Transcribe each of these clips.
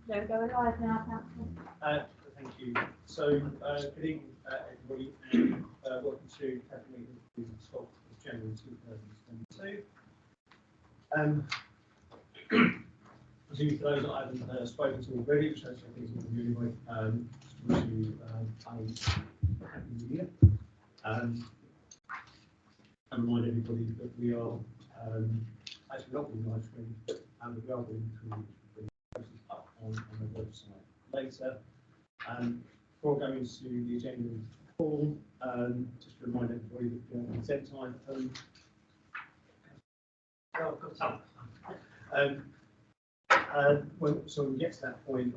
Don't go live now, Councillor. Thank you. So, good evening, everybody, and welcome to Cabinet Meeting of the 12th of January 2022. I presume for those that I haven't spoken to already, which I think is what we do anyway, just wish you a happy new year. And remind everybody that we are actually not doing live stream, and we are doing up on the website later. Before going to the agenda form, just to remind everybody that the consent time. So when we get to that point,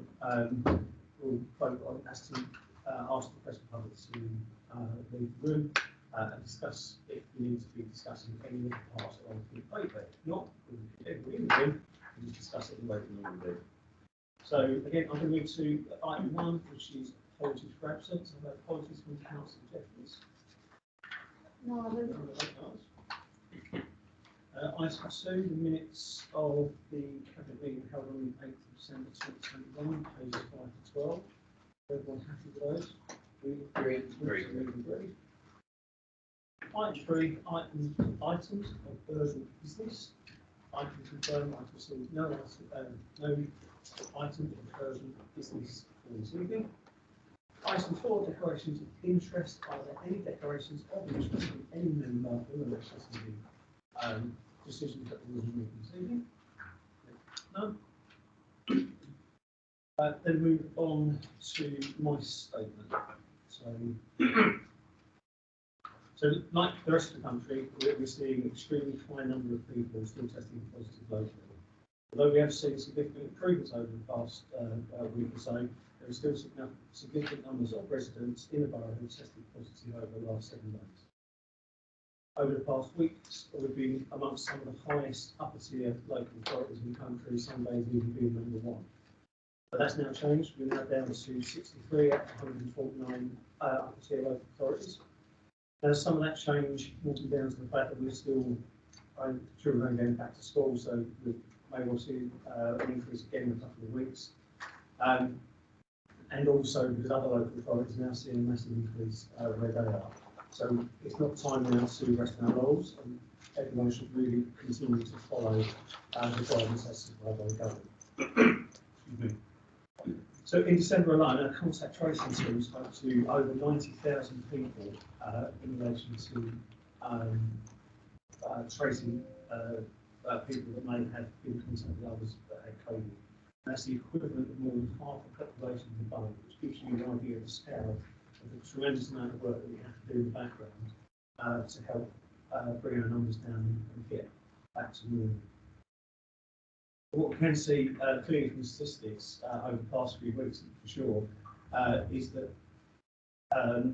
we'll vote on as to ask the press public to leave the room and discuss if we need to be discussing any of the parts of the paper. If not, we'll be in the room and just discuss it in the way we normally do. So again, I'm going to move to item 1, which is apologies for absence. I've had apologies from Councillor Jeffries. No, I don't. Item 2, the minutes of the Cabinet meeting held on 8th of December 2021, pages 5 to 12. Everyone happy with those? Agreed. Item 3, items of urgent business. I can confirm I've received no items of urgent business for this evening. Item 4, declarations of interest. Are there any declarations of interest from any member in relation to the decisions that we will be making this evening? No. Then move on to my statement. So like the rest of the country, we're seeing an extremely high number of people still testing positive locally. Although we have seen significant improvements over the past week or so, there are still significant numbers of residents in the borough who tested positive over the last 7 days. Over the past weeks, we've been amongst some of the highest upper tier local authorities in the country, some days even being number 1. But that's now changed. We're now down to 63 out of 149 upper tier local authorities. Now, some of that change will be down to the fact that we're still children are going back to school, so we may well see an increase again in a couple of weeks. And also because other local authorities are now seeing a massive increase where they are. So it's not time now to rest on our laurels, and everyone should really continue to follow the guidance as to where they're going. Excuse me. So in December alone, our contact tracing team spoke to over 90,000 people in relation to tracing people that may have been in contact with others that had COVID. That's the equivalent of more than half the population of the borough, which gives you an idea of the scale of the tremendous amount of work that we have to do in the background to help bring our numbers down and get back to normal. What we can see clearly from statistics over the past few weeks, for sure, is that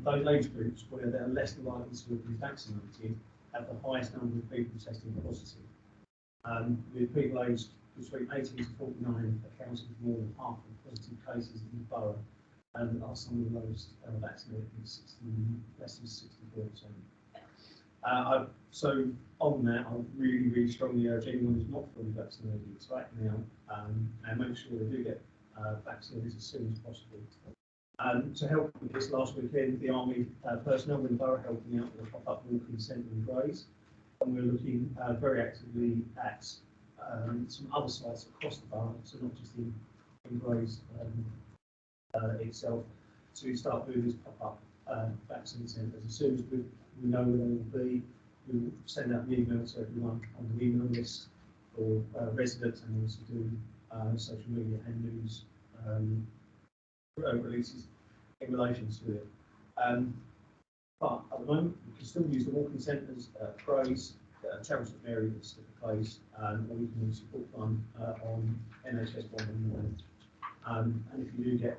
those age groups where they're less likely to be vaccinated have the highest number of people testing positive. With people aged between 18 to 49 accounting for more than half of the positive cases in the borough, and are some of the lowest vaccinated, less than 64%. So on that, I really strongly urge anyone who's not fully vaccinated to act now and make sure they do get vaccinated as soon as possible. To help with this, last weekend, the Army personnel in the borough helping out with a pop-up walking centre in Grays, and we're looking very actively at some other sites across the borough, so not just in Grays itself, to start doing these pop-up vaccine centres. As soon as we know where they will be, we will send out an email to everyone on the email list for residents, and also do social media and news releases in relation to it. But at the moment, we can still use the walking centres, Grays, Charles St Mary, that's the place, or we can use support fund on NHS 119. And if you do get,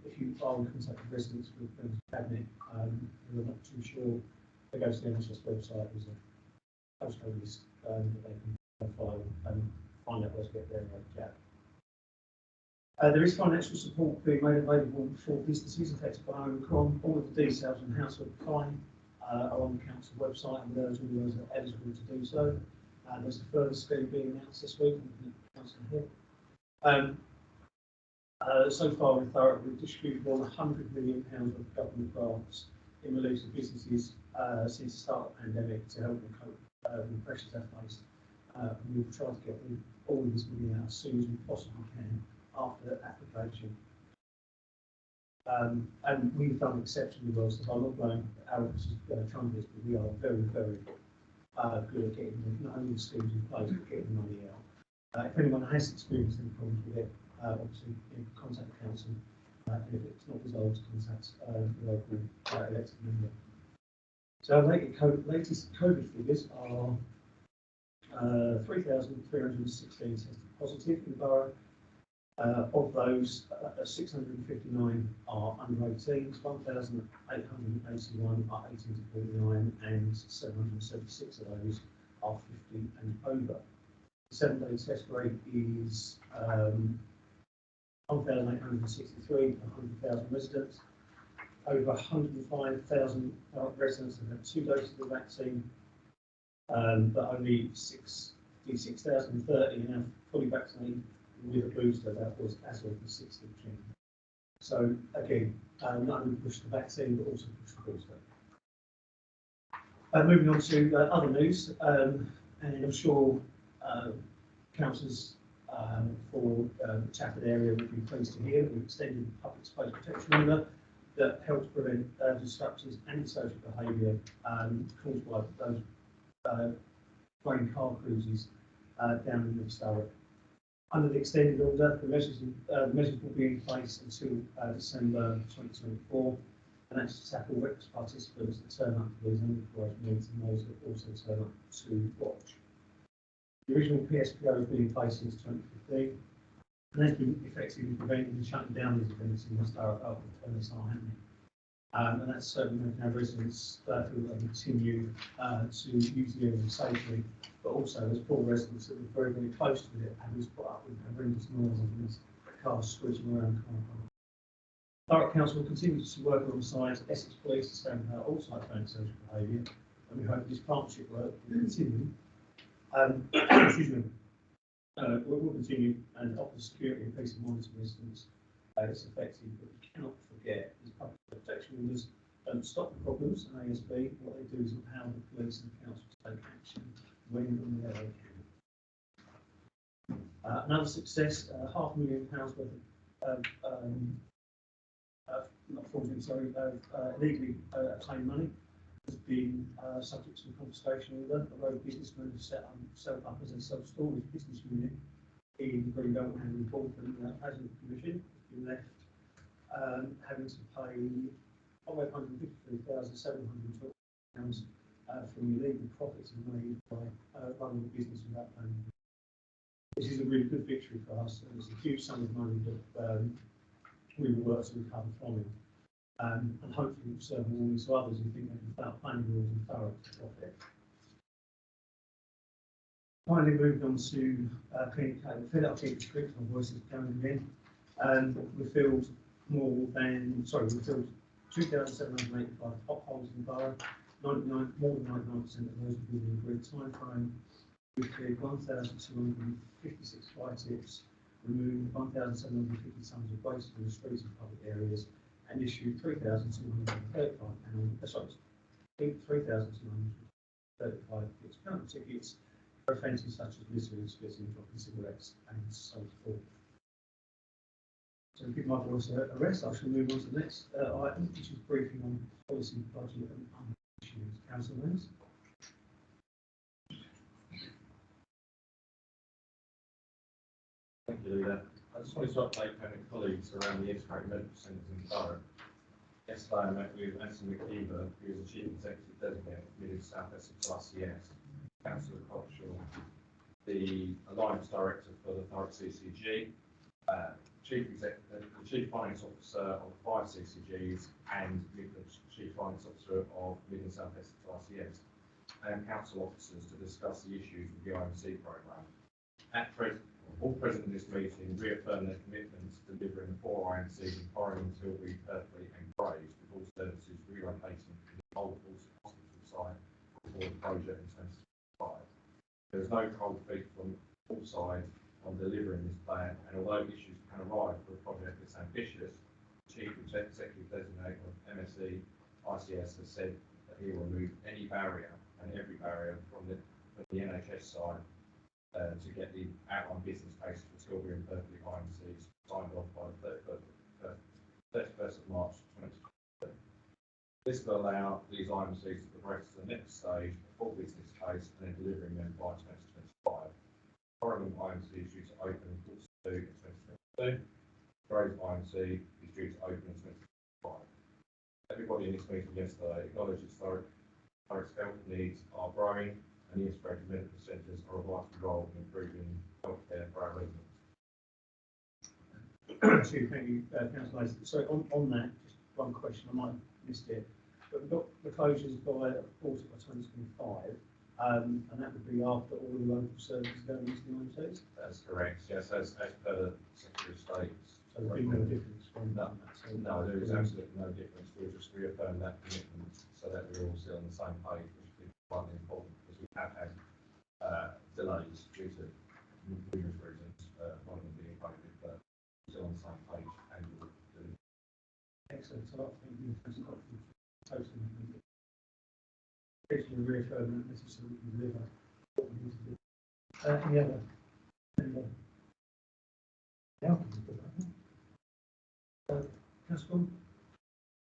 if you are in contact with residents with the cabinet who are not too sure, they go to the NHS website. There's a postcode list that they can follow and find out where to get their jab. There is financial support being made available for businesses affected by Omicron. All of the details on how to apply are on the council website, and those all those are eligible to do so. There's a further scheme being announced this week. Councillor Hill. So far in Thurrock, we've distributed more than £100 million of government grants in relation to businesses since the start of the pandemic to help them cope with the pressures they faced. And we've tried to get all of this money out as soon as we possibly can after application. And we've done exceptionally well, so I'm not blowing our trumpets, but we are very, very good at getting not only the schemes in place, but getting the money out. If anyone has experienced any problems with it, obviously contact the council, and if it's not resolved, contact the local elected member. So our latest COVID figures are 3,316 tested positive in the borough. Of those, 659 are under 18s, 1,881 are 18 to 49, and 776 of those are 50 and over. The 7-day test rate is 1,863 per 100,000 residents. Over 105,000 residents have had 2 doses of the vaccine, but only 6,030 are now fully vaccinated with a booster. That was as of the 6th of June. So again, not only push the vaccine, but also push the booster. Moving on to other news, and I'm sure councillors for the Chafford area would be pleased to hear that we've extended the public space protection order that helps prevent disruptions and antisocial behaviour caused by those train car cruises down in Thurrock. Under the extended order, the measures will be in place until December 2024, and that's to tackle reckless participants that turn up to these unauthorised meetings and those that also turn up to watch. The original PSPO has been in place since 2015, and has been effectively preventing and shutting down these events in Thurrock up until they start happening. And that's certainly making our residents feel that they continue to use the area safely, but also as poor residents that are very, very close to it and just put up with horrendous noises and these cars screeching around car park. Thurrock Council will continue to work alongside Essex Police to stand out all types of antisocial behaviour, and we hope this partnership work will continue. Excuse me. We'll continue and offer security and peace of mind to residents. It's effective, but we cannot forget these public protection orders don't stop the problems. And ASB, what they do is empower the police and the council to take action when and where they can. Another success, £500,000 worth of illegally obtained money has been subject to a confiscation order. A road businessman has set up as a self-storage business unit in Greenbelt and Bolton as a commission. Has been left having to pay £553,712 from illegal profits made by running the business without paying. This is a really good victory for us, and it's a huge sum of money that we will work to recover from it. And hopefully it will serve warning to others who think they can start planning rules and Thurrock to profit. Finally, moved on to fill up the script. My voice is going again. We filled 2,785 potholes in the borough. More than 99% of those within the agreed time frame. We cleared 1,256 fly tips, removed 1,750 tonnes of waste from the streets and public areas, and issued 3,235 current tickets for offences such as littering, spitting, dropping cigarettes, and so forth. So to give my voice a rest, I shall move on to the next item, which is briefing on policy, budget, and other issues. Council members. Thank you, Leader. I just wanted to update colleagues around the integrated medical centres in Thurrock. Yesterday I met with Anthony McKeever, who is the Chief Executive Designate of Mid South Essex RCS, Councillor Cockshaw, the Alliance Director for the Thurrock CCG, the Chief Finance Officer of 5 CCGs, and the Chief Finance Officer of Mid and South Essex RCS, and Council officers to discuss the issues with the IMC programme. At present, all present in this meeting reaffirm their commitment to delivering the 4 IMCs in Corringham, Tilbury, Purfleet and Grays, with all services relocating to the old hospital site before the project in 2025. There is no cold feet from all sides on delivering this plan, and although issues can arise for a project that's ambitious, Chief Executive Designate of MSC ICS has said that he will remove any barrier and every barrier from the NHS side to get the outline business case for Tilbury and Berkeley IMCs signed off by the 31st of March 2020. This will allow these IMCs to progress to the next stage, a full business case, and then delivering them by 2025. Foreign IMC is due to open in Q2 in 2022. Grove IMC is due to open in 2025. Everybody in this meeting yesterday acknowledges Thurrock's health needs are growing, and the integrated medical centres are a vital role in improving healthcare for our residents. Thank you, Councillor Mason. So on that, just one question, I might have missed it, but we've got the closures by 40 by 2025, and that would be after all the local services going into the IMCs? That's correct, yes, as per the Secretary of State. So there'll be no difference from that? No, there is absolutely no difference. We'll just reaffirm that commitment so that we're all still on the same page, which is quite important because we have had delays due to numerous reasons, one of them being COVID, but still on the same page and we'll do it. Excellent. So I think you totally reaffirm that message so we can deliver what we need to do. Any other? Councillor?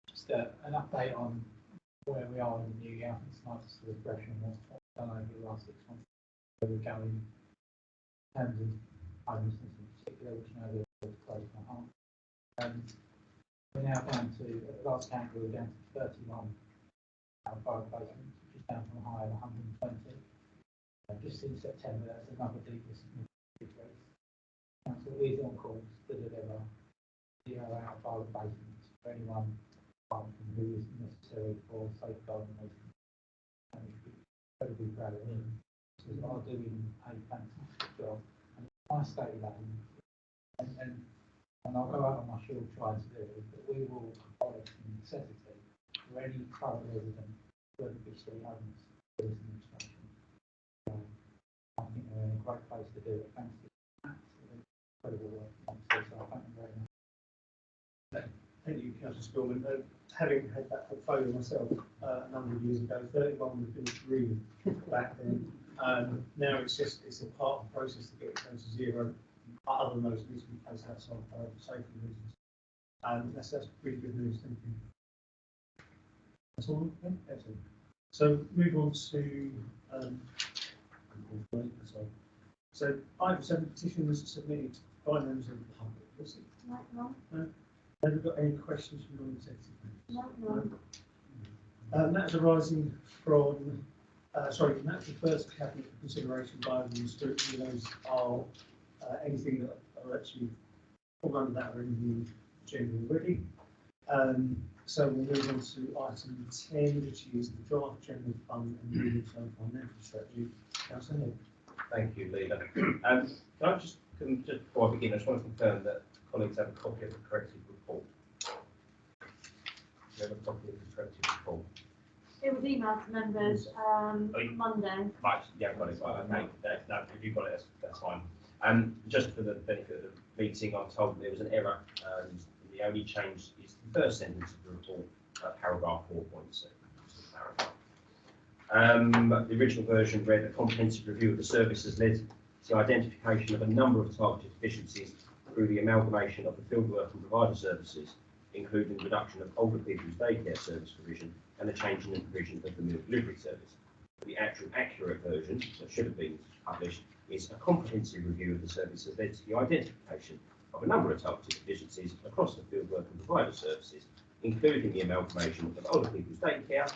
Just an update on where we are in the new year. It's nice to see the progression of what's done over the last 6 months. Where we're going in terms of homelessness in particular, which now is close to my heart. We're now down to, at the last count, we were down to 31 private placements, which is down from a high of 120. Just in September, that's another decrease. Council is on course to deliver 0 out of private placements for anyone who is necessary for safeguarding those. And we should be incredibly proud of him. Because they are doing a fantastic job. And I stated that, and I'll go out on my shield trying to do it, but we will abolish the necessity for any current resident to be still homeless for this administration. I think we're in a great place to do it. Thanks to absolutely incredible work. So I thank you very much. Thank you, Councillor Spillman. Having had that portfolio myself a number of years ago, 31 would have been really back then. Now it's a part of the process to get it down to 0. Other than those needs to be placed outside for safety reasons. That's really good news. Thank you. That's all. Yeah, excellent. So move on to so item 7 petitions submitted by members of the public. Was it? No. Have we got any questions from non-executive members? No. That's arising from, that's the first cabinet consideration by the scrutiny. Those are anything that are actually all under that are in the agenda already. So we'll move on to item 10, which is the draft general fund and medium-term financial strategy. Councillor Hill. Thank you, Leader. Can I just before I begin, I just want to confirm that colleagues have a copy of the corrected report. You have a copy of the corrected report. It was emailed to members Monday. Right, yeah, got it. Right, okay. No, if you've got it, that's fine. Just for the benefit of the meeting, I'm told there was an error. The only change is the first sentence of the report, paragraph 4.7. The original version read, a comprehensive review of the service has led to the identification of a number of targeted deficiencies through the amalgamation of the fieldwork and provider services, including the reduction of older people's daycare service provision and the change in the provision of the meal delivery service. The actual accurate version that should have been published is a comprehensive review of the service has led to the identification of a number of targeted deficiencies across the fieldwork and provider services, including the amalgamation of older people's daycare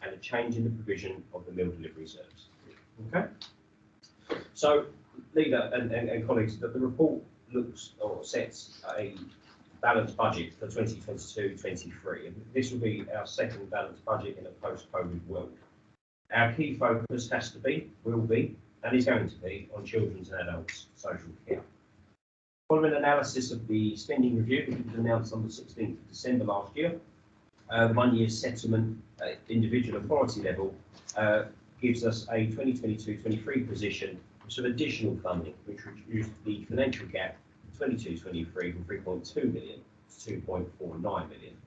and a change in the provision of the meal delivery service. Okay? So, Leader and colleagues, the report looks or sets a balanced budget for 2022-23, and this will be our second balanced budget in a post-COVID world. Our key focus has to be, will be, and is going to be on children's and adults' social care. Following analysis of the spending review, which was announced on the 16th of December last year, the 1-year settlement at individual authority level gives us a 2022-23 position some additional funding, which reduced the financial gap 22-23 from 3.2 million to 2.49 million.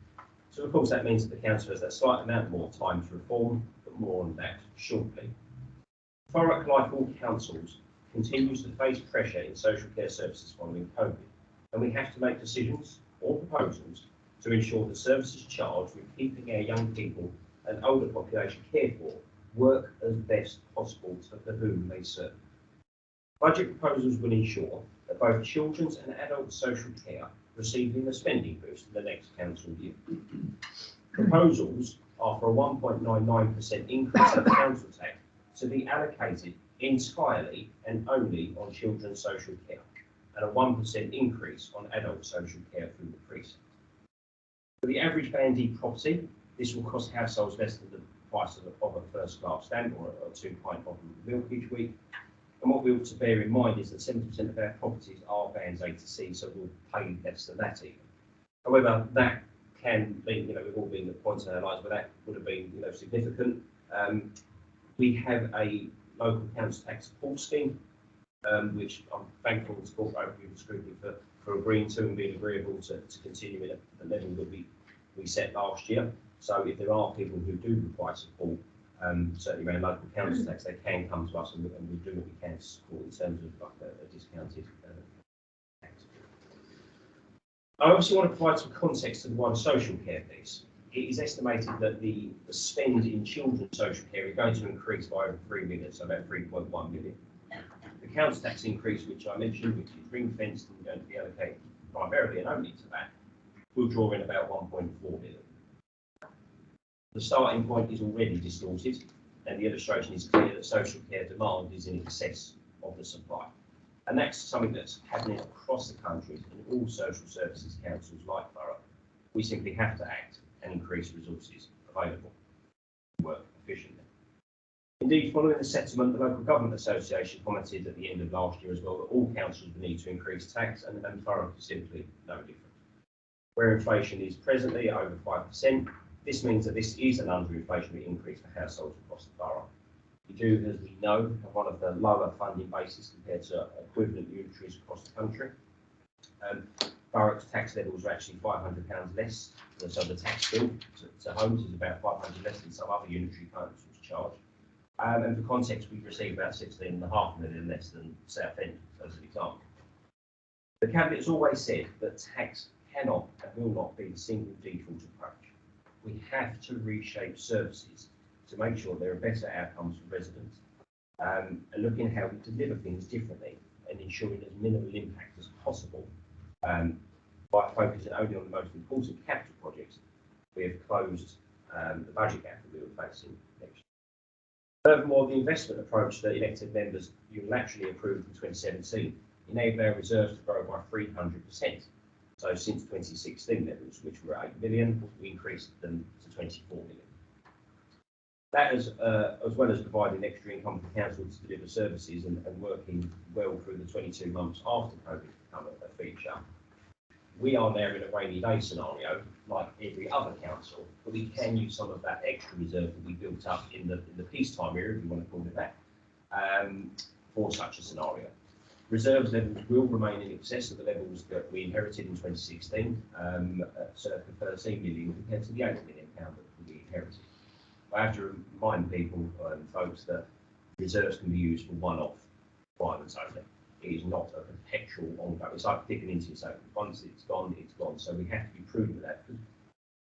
So of course that means that the council has that slight amount more time to reform, but more on that shortly. Thurrock, like all councils, continues to face pressure in social care services following COVID, and we have to make decisions or proposals to ensure the services charged with keeping our young people and older population cared for work as best possible for whom they serve. Budget proposals will ensure that both children's and adult social care receiving a spending boost in the next council year. Proposals are for a 1.99% increase in council tax to be allocated entirely and only on children's social care, and a 1% increase on adult social care through the precinct. For the average Band D property, this will cost households less than the price of a first-class stamp or a 2-pint bottle of milk each week. And what we ought to bear in mind is that 70% of our properties are bands A to C, so we'll pay less than that even. However, that can be, we've all been at points in our lives where that would have been, significant. We have a local council tax support scheme, which I'm thankful to cooperate with the scrutiny for agreeing to and being agreeable to continue at the level that we set last year. So if there are people who do require support, certainly around local council tax, they can come to us and we do what we can to support in terms of like a discounted tax. I obviously want to provide some context to the wider social care piece. It is estimated that the spend in children's social care is going to increase by over 3 million, so about 3.1 million. The council tax increase, which I mentioned, which is ring fenced and going to be allocated primarily and only to that, will draw in about 1.4 million. The starting point is already distorted, and the illustration is clear that social care demand is in excess of the supply. And that's something that's happening across the country in all social services councils like Thurrock. We simply have to act and increase resources available to work efficiently. Indeed, following the settlement, the Local Government Association commented at the end of last year as well that all councils would need to increase tax, and Thurrock is simply no different. Where inflation is presently over 5%, this means that this is an under-inflationary increase for households across the borough. We do, as we know, have one of the lower funding bases compared to equivalent unitaries across the country. Thurrock's tax levels are actually £500 less, so the tax bill to homes is about £500 less than some other unitary councils charge. And for context, we receive about 16.5 million less than Southend, as an example. The Cabinet has always said that tax cannot and will not be the single default approach. We have to reshape services to make sure there are better outcomes for residents, and looking at how we deliver things differently and ensuring as minimal impact as possible. By focusing only on the most important capital projects, we have closed the budget gap that we were facing next year. Furthermore, the investment approach that elected members unilaterally approved in 2017 enabled our reserves to grow by 300%. So since 2016 levels, which were 8 million, we increased them to 24 million. That is, as well as providing extra income for council to deliver services and working well through the 22 months after COVID became a feature. We are now in a rainy day scenario, like every other council, but we can use some of that extra reserve that we built up in the peacetime era, if you want to call it that, for such a scenario. Reserves levels will remain in excess of the levels that we inherited in 2016, at circa 13 million compared to the 8 million pound that we inherited. I have to remind people, folks, that reserves can be used for one-off requirements only. It is not a perpetual ongoing. It's like digging into your soap. Once it's gone, it's gone. So we have to be prudent with that, because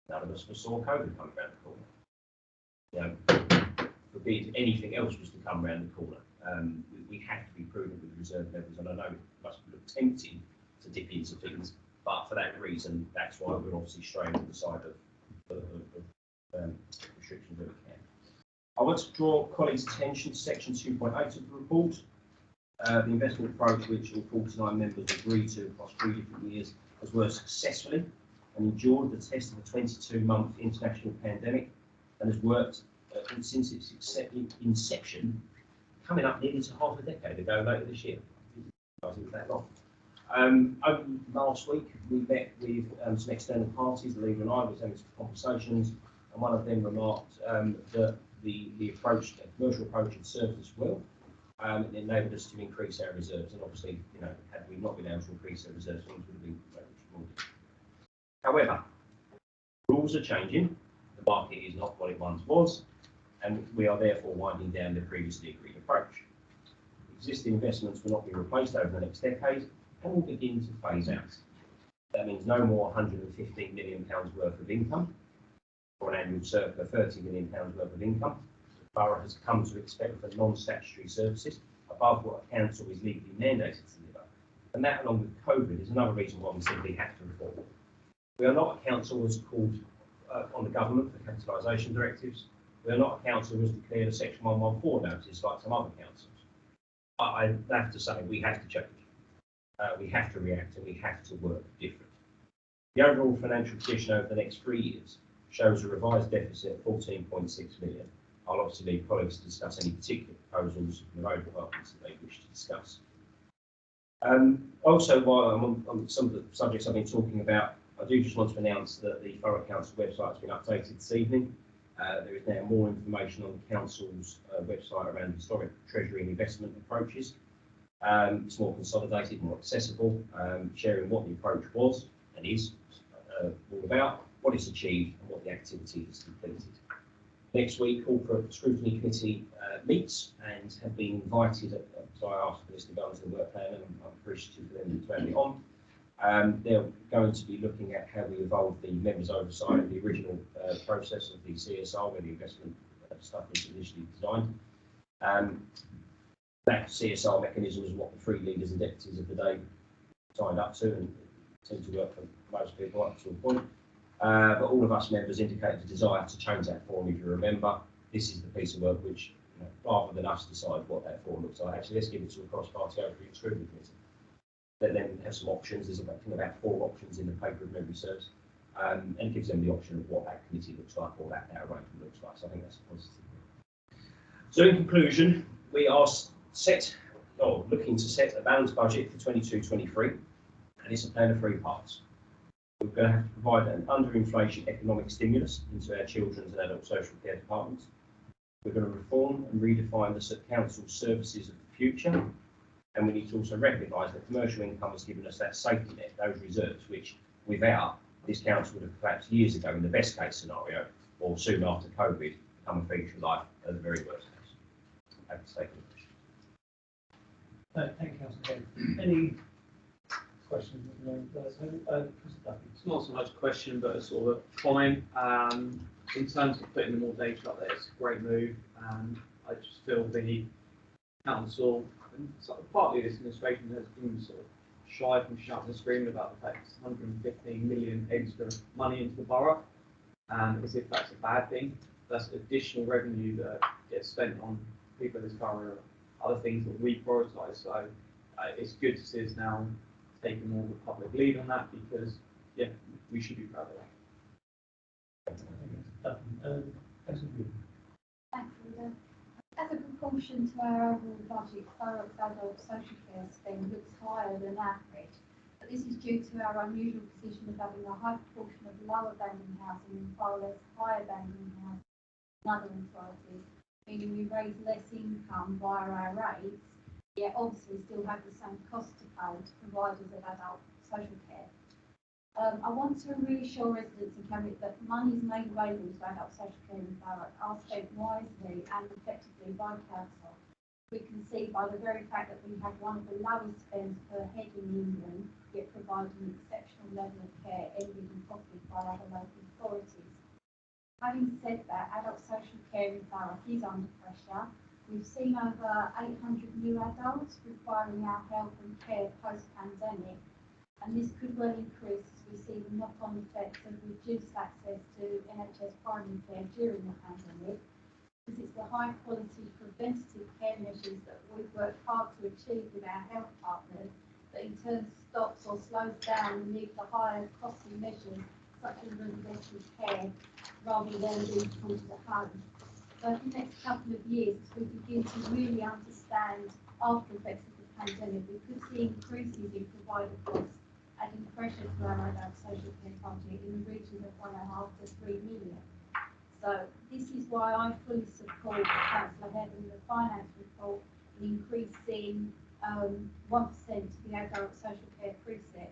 none of us foresaw COVID coming around the corner. Forbid anything else was to come around the corner. We have to be prudent with reserve levels, and I know it must look tempting to dip into things, but for that reason, that's why we're obviously straying on the side of restrictions that we can. I want to draw colleagues' attention to section 2.8 of the report. The investment approach, which all 49 members agreed to across 3 different years, has worked successfully and endured the test of a 22-month international pandemic, and has worked since its inception, coming up nearly to half a decade ago later this year. I think it was that long. Only last week, we met with some external parties. The leader and I was having some conversations, and one of them remarked that the approach, the commercial approach, had served us well. It enabled us to increase our reserves, and obviously, you know, had we not been able to increase our reserves, things would have been much more difficult. However, rules are changing, the market is not what it once was, and we are therefore winding down the previously agreed approach. Existing investments will not be replaced over the next decade and will begin to phase out. That means no more £115 million worth of income, or an annual circa £30 million worth of income. The borough has come to expect for non-statutory services above what a council is legally mandated to deliver. And that, along with COVID, is another reason why we simply have to reform. We are not a council as called on the government for capitalisation directives. We are not a council who has declared a Section 114 notice like some other councils. I have to say, we have to change. We have to react, and we have to work different. The overall financial position over the next 3 years shows a revised deficit of 14.6 million. I'll obviously leave colleagues to discuss any particular proposals from the road departments that they wish to discuss. Also, while I'm on some of the subjects I've been talking about, I do just want to announce that the Thurrock Council website has been updated this evening. There is now more information on the Council's website around historic treasury and investment approaches. It's more consolidated, more accessible, sharing what the approach was and is all about, what it's achieved and what the activity is completed. Next week, Corporate Scrutiny Committee meets and have been invited, so I asked for this to go into the work plan, and I'm appreciative for them to add it on. They're going to be looking at how we evolve the members' oversight of the original process of the CSR, where the investment stuff was initially designed. That CSR mechanism is what the three leaders and deputies of the day signed up to, and seemed to work for most people up to a point. But all of us members indicated a desire to change that form. If you remember, this is the piece of work which, you know, rather than us decide what that form looks like, actually let's give it to a cross-party oversight scrutiny committee. Let them have some options. There's about 4 options in the paper, if memory serves, and it gives them the option of what that committee looks like, or that arrangement looks like. So I think that's a positive. So in conclusion, we are looking to set a balanced budget for 22-23, and it's a plan of 3 parts. We're going to have to provide an under-inflation economic stimulus into our children's and adult social care departments. We're going to reform and redefine the council services of the future, and we need to also recognise that commercial income has given us that safety net, those reserves, which without this council would have collapsed years ago in the best case scenario, or soon after COVID, become a feature of life at the very worst case. Happy to take any questions. Thank you, Councillor. Any questions? It's not so much a question, but a sort of a comment. In terms of putting more data up there, it's a great move. I just feel the council, and sort of partly this administration, has been sort of shy from shouting and screaming about the fact it's 115 million extra money into the borough, as if that's a bad thing. That's additional revenue that gets spent on people in this borough, other things that we prioritise. So it's good to see us now taking more of a public lead on that, because yeah, we should be proud of that. Thanks, Linda. As a proportion to our overall budget, Thurrock's adult social care spend looks higher than average, but this is due to our unusual position of having a high proportion of lower banding housing and far less higher banding housing than other authorities, meaning we raise less income via our rates, yet obviously still have the same cost to pay to providers of adult social care. I want to reassure residents and cabinet that monies made available to adult social care in Thurrock are spent wisely and effectively by council. We can see by the very fact that we have one of the lowest spends per head in England, yet provide an exceptional level of care envied and copied by other local authorities. Having said that, adult social care in Thurrock is under pressure. We've seen over 800 new adults requiring our help and care post-pandemic, and this could well increase as we see the knock-on effects of reduced access to NHS primary care during the pandemic, because it's the high-quality preventative care measures that we've worked hard to achieve with our health partners that in turn stops or slows down the need for higher costly measures such as residential care rather than being supported at home. So for the next couple of years, as we begin to really understand after effects of the pandemic, we could see increases in provider costs, adding pressure to our adult social care budget in the region of 1.5 to 3 million. So this is why I fully support Councillor Head and the finance report in increasing 1% to the adult social care preset.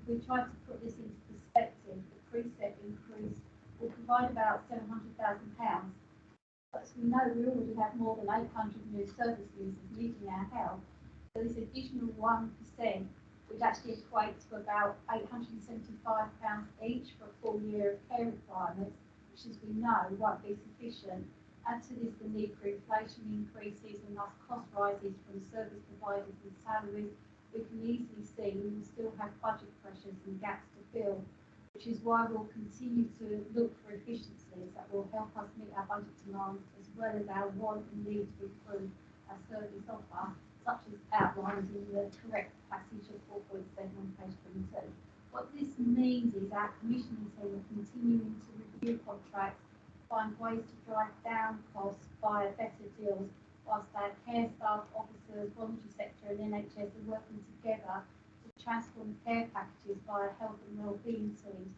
If we try to put this into perspective, the preset increase will provide about £700,000. But as we know, we already have more than 800 new service users using our help. So this additional 1% would actually equate to about £875 each for a full year of care requirements, which, as we know, won't be sufficient. Add to this the need for inflation increases and thus cost rises from service providers and salaries. We can easily see we will still have budget pressures and gaps to fill, which is why we'll continue to look for efficiencies that will help us meet our budget demands as well as our want and need to improve our service offer, such as outlined in the correct passage of 4.7 on page 22. What this means is our commissioning team are continuing to review contracts, find ways to drive down costs via better deals, whilst our care staff, officers, voluntary sector and NHS are working together to transform care packages via health and wellbeing teams,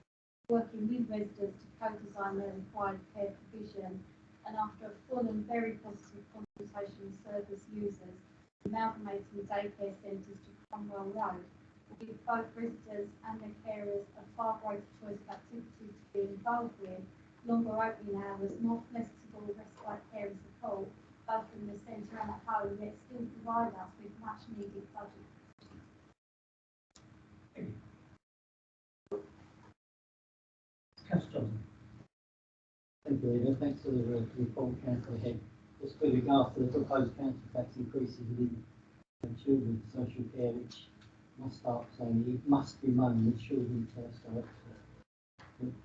working with residents to co-design their required care provision. And after a full and very positive consultation with service users, amalgamating daycare centres to Cromwell Road will give both residents and their carers a far greater choice of activities to be involved with, longer opening hours, more flexible respite care and support, both in the centre and at home, yet still provide us with much needed budget. Councillor Johnson. Thank you, Eva. Thanks for the report, Councillor Head. Just with regards to the proposed council tax increases within children's social care, which must start saying it must remain with children's first director.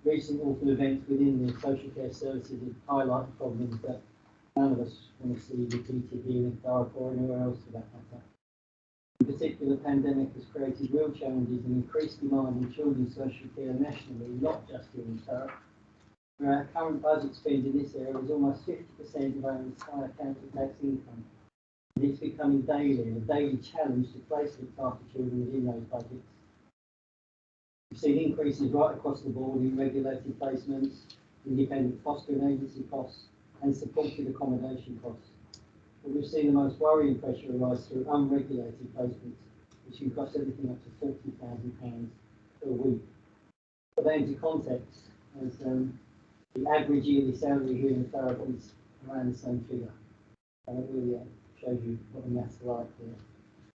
Recent awful events within the social care services have highlighted problems that none of us want to see repeated here in Thurrock or anywhere else for that matter. In particular, the pandemic has created real challenges and increased demand in children's social care nationally, not just here in Thurrock. Where our current budget spend in this area is almost 50% of our entire council tax income. And it's becoming a daily challenge to place looked after children within those budgets. We've seen increases right across the board in regulated placements, independent fostering agency costs, and supported accommodation costs. But we've seen the most worrying pressure arise through unregulated placements, which can cost everything up to £40,000 per week. Put that into context, as the average yearly salary here in Thurrock is around the same figure. And it really shows you what the maths are like there.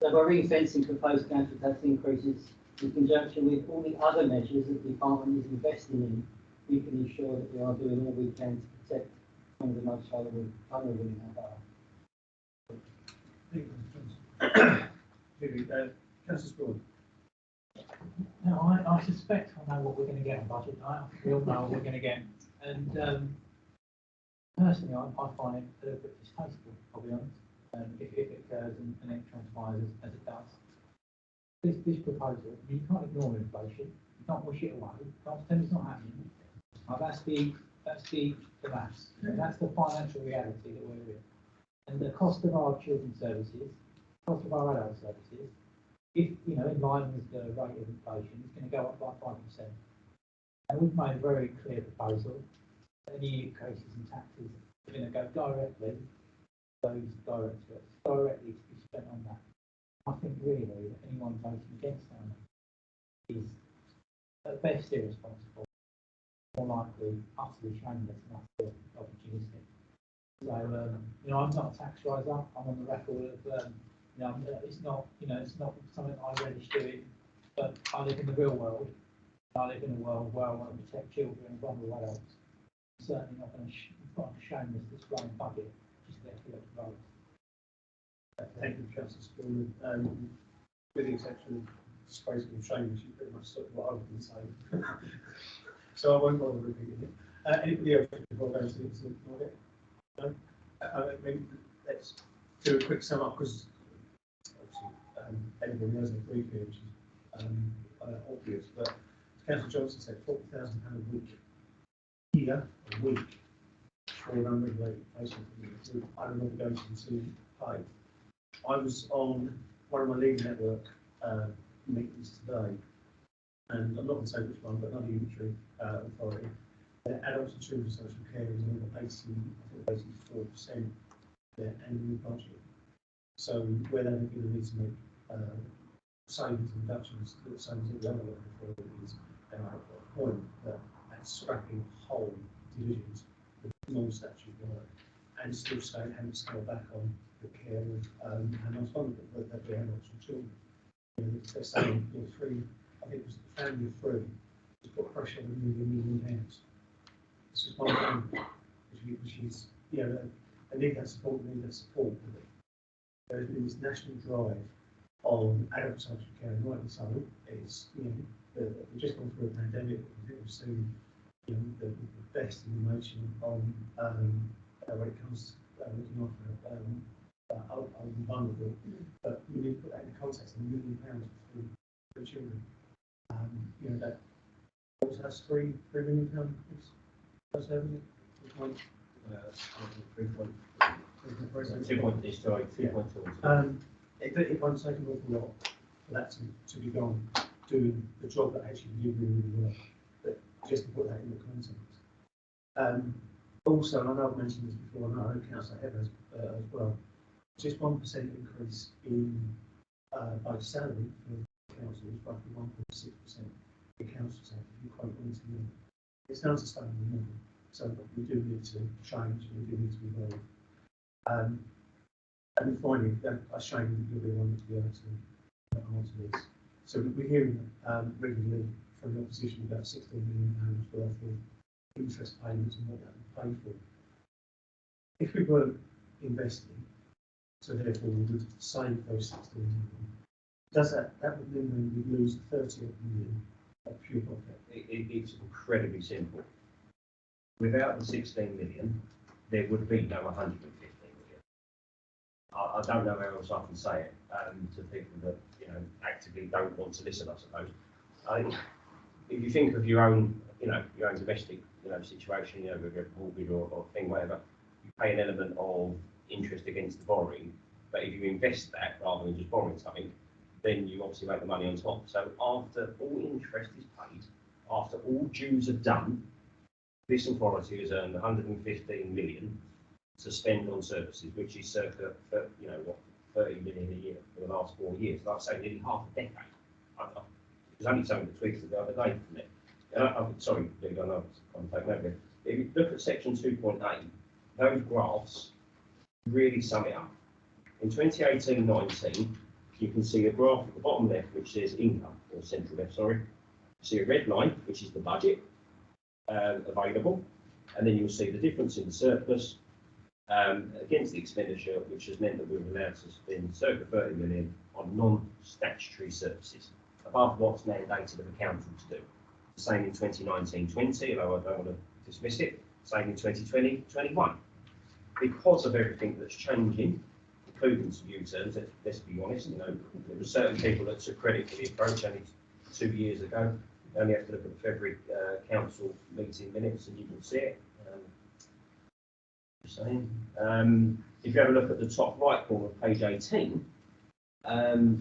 So by ring-fencing proposed council tax increases in conjunction with all the other measures that the department is investing in, we can ensure that we are doing all we can to protect one of the most vulnerable in our borough. Thank you, Councillor Johnson. Councillor Sprawl. No, I suspect I know what we're going to get on budget night. I think we all know what we're going to get. And personally, I find it a little bit distasteful, I'll be honest, if it occurs and it transpires as it does. This proposal, you can't ignore inflation, you can't wish it away, you can't pretend it's not happening. That's the maths, and that's the financial reality that we're in. And the cost of our children's services, the cost of our adult services, if in line with the rate of inflation, it's going to go up by 5%. And we've made a very clear proposal. Any increases in taxes are going to go directly to those directorates, directly to be spent on that. I think really that anyone voting against that is at best irresponsible, more likely utterly shameless and utterly opportunistic. So I'm not a tax riser. I'm on the record of it's not something I relish doing, but I live in the real world. I live in a world where I want to protect children and vulnerable adults. I'm certainly not going to shameless display and budget just to get votes. Thank you, Councillor Sprawl. With the exception of disgraceful and shameless, you pretty much said what I was going to say. So I won't bother repeating it. Anybody else before I go to the audit? No? Let's do a quick sum up because obviously everybody knows the brief here, which is obvious, but Councillor Johnson said £40,000 a week here, a week for an unregulated placement. I don't know if going to pay. I was on one of my legal network meetings today, and I'm not going to say which one, but another unitary authority. Their adults and children's social care is over 84% of their annual budget. So where they're going to need to make savings and reductions, the same as the other one before is at a point that at scrapping whole divisions with non-statutory work and still having to scale back on the care of and most vulnerable, that they're adults and children. You know, they're saying, you know, I think it was the family of three, has put pressure on £1 million. This is one family, which is, you know, they need that support, There's been this national drive on adult social care, and rightly so. It's, you know, we've just gone through a pandemic, we've seen, you know, the best information on when it comes to looking after old and vulnerable, but we need to put that in the context of £1 million for children. You know, that also has £3 million. That's everything. 2.2. It won't take an awful lot for that to be gone, doing the job that actually you really well, but just to put that in the context. Also, and I know I've mentioned this before, and I know Councillor Heather as well, just 1% increase in base salary for councils, roughly 1.6% for councils, if you quote on to me. It's an unsustainable model, so we do need to change, and we do need to evolve. And finally, I shame that you'll be one to be able to answer this. So we're hearing regularly from the opposition about £16 million worth of interest payments and what that would pay for. If we weren't investing, so therefore we would save those 16 million, that would mean we'd lose 30 million of pure profit? It's incredibly simple. Without the 16 million, there would be no 115 million. I don't know how else I can say it to people that, you know, actively don't want to listen, I suppose. If you think of your own, you know, your own domestic, you know, situation, you know, with your mortgage or thing, whatever, you pay an element of interest against the borrowing, but if you invest that rather than just borrowing something, then you obviously make the money on top. So after all interest is paid, after all dues are done, this authority has earned 115 million to spend on services, which is circa, 30 million a year for the last 4 years. Like I say, nearly half a decade. There's only something that tweaks the other day from it. Sorry, I know I'm taking over. If you look at section 2.8, those graphs really sum it up. In 2018-19, you can see a graph at the bottom left which says income, or central left, sorry. You see a red line, which is the budget available, and then you'll see the difference in the surplus against the expenditure, which has meant that we were allowed to spend circa 30 million on non-statutory services, above what's mandated of the council to do. The same in 2019-20, although I don't want to dismiss it, same in 2020-21. Because of everything that's changing, including some U-turns, let's be honest, you know, there were certain people that took credit for the approach only 2 years ago. You only have to look at the February council meeting minutes and you can see it. Just saying. If you have a look at the top right corner of page 18,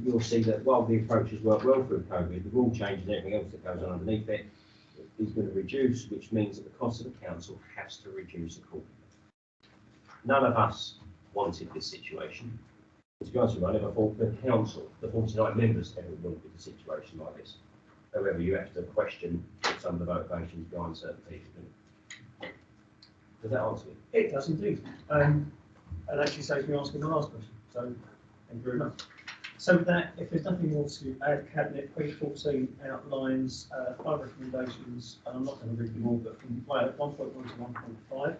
you'll see that while the approach has worked well through COVID, the rule change and everything else that goes on underneath it is going to reduce, which means that the cost of the council has to reduce accordingly. None of us wanted this situation. To be honest with you, I never thought the council, the 49 members, ever wanted a situation like this. However, you have to question some of the motivations behind certain people. Does that answer it? It does indeed. And actually saves me asking the last question. So thank you very much. So with that, if there's nothing more to add, Cabinet P14 outlines 5 recommendations, and I'm not going to read them all, but from 1.1 to 1.5,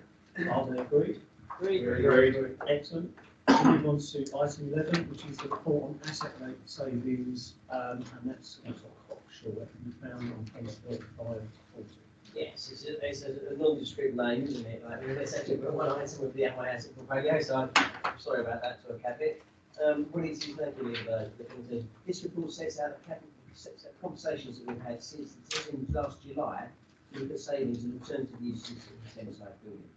are they agreed? Agreed. Excellent. We move on to item 11, which is the report on asset rate savings, and that's Cockshaw, that can be found on page 35 to 40. Yes, it's a nondescript name, isn't it? Like, there's actually one item of the asset portfolio, so I'm sorry about that to a caveat. What it is making this report sets out conversations that we've had since last July to look at savings and alternative uses of the Thameside building.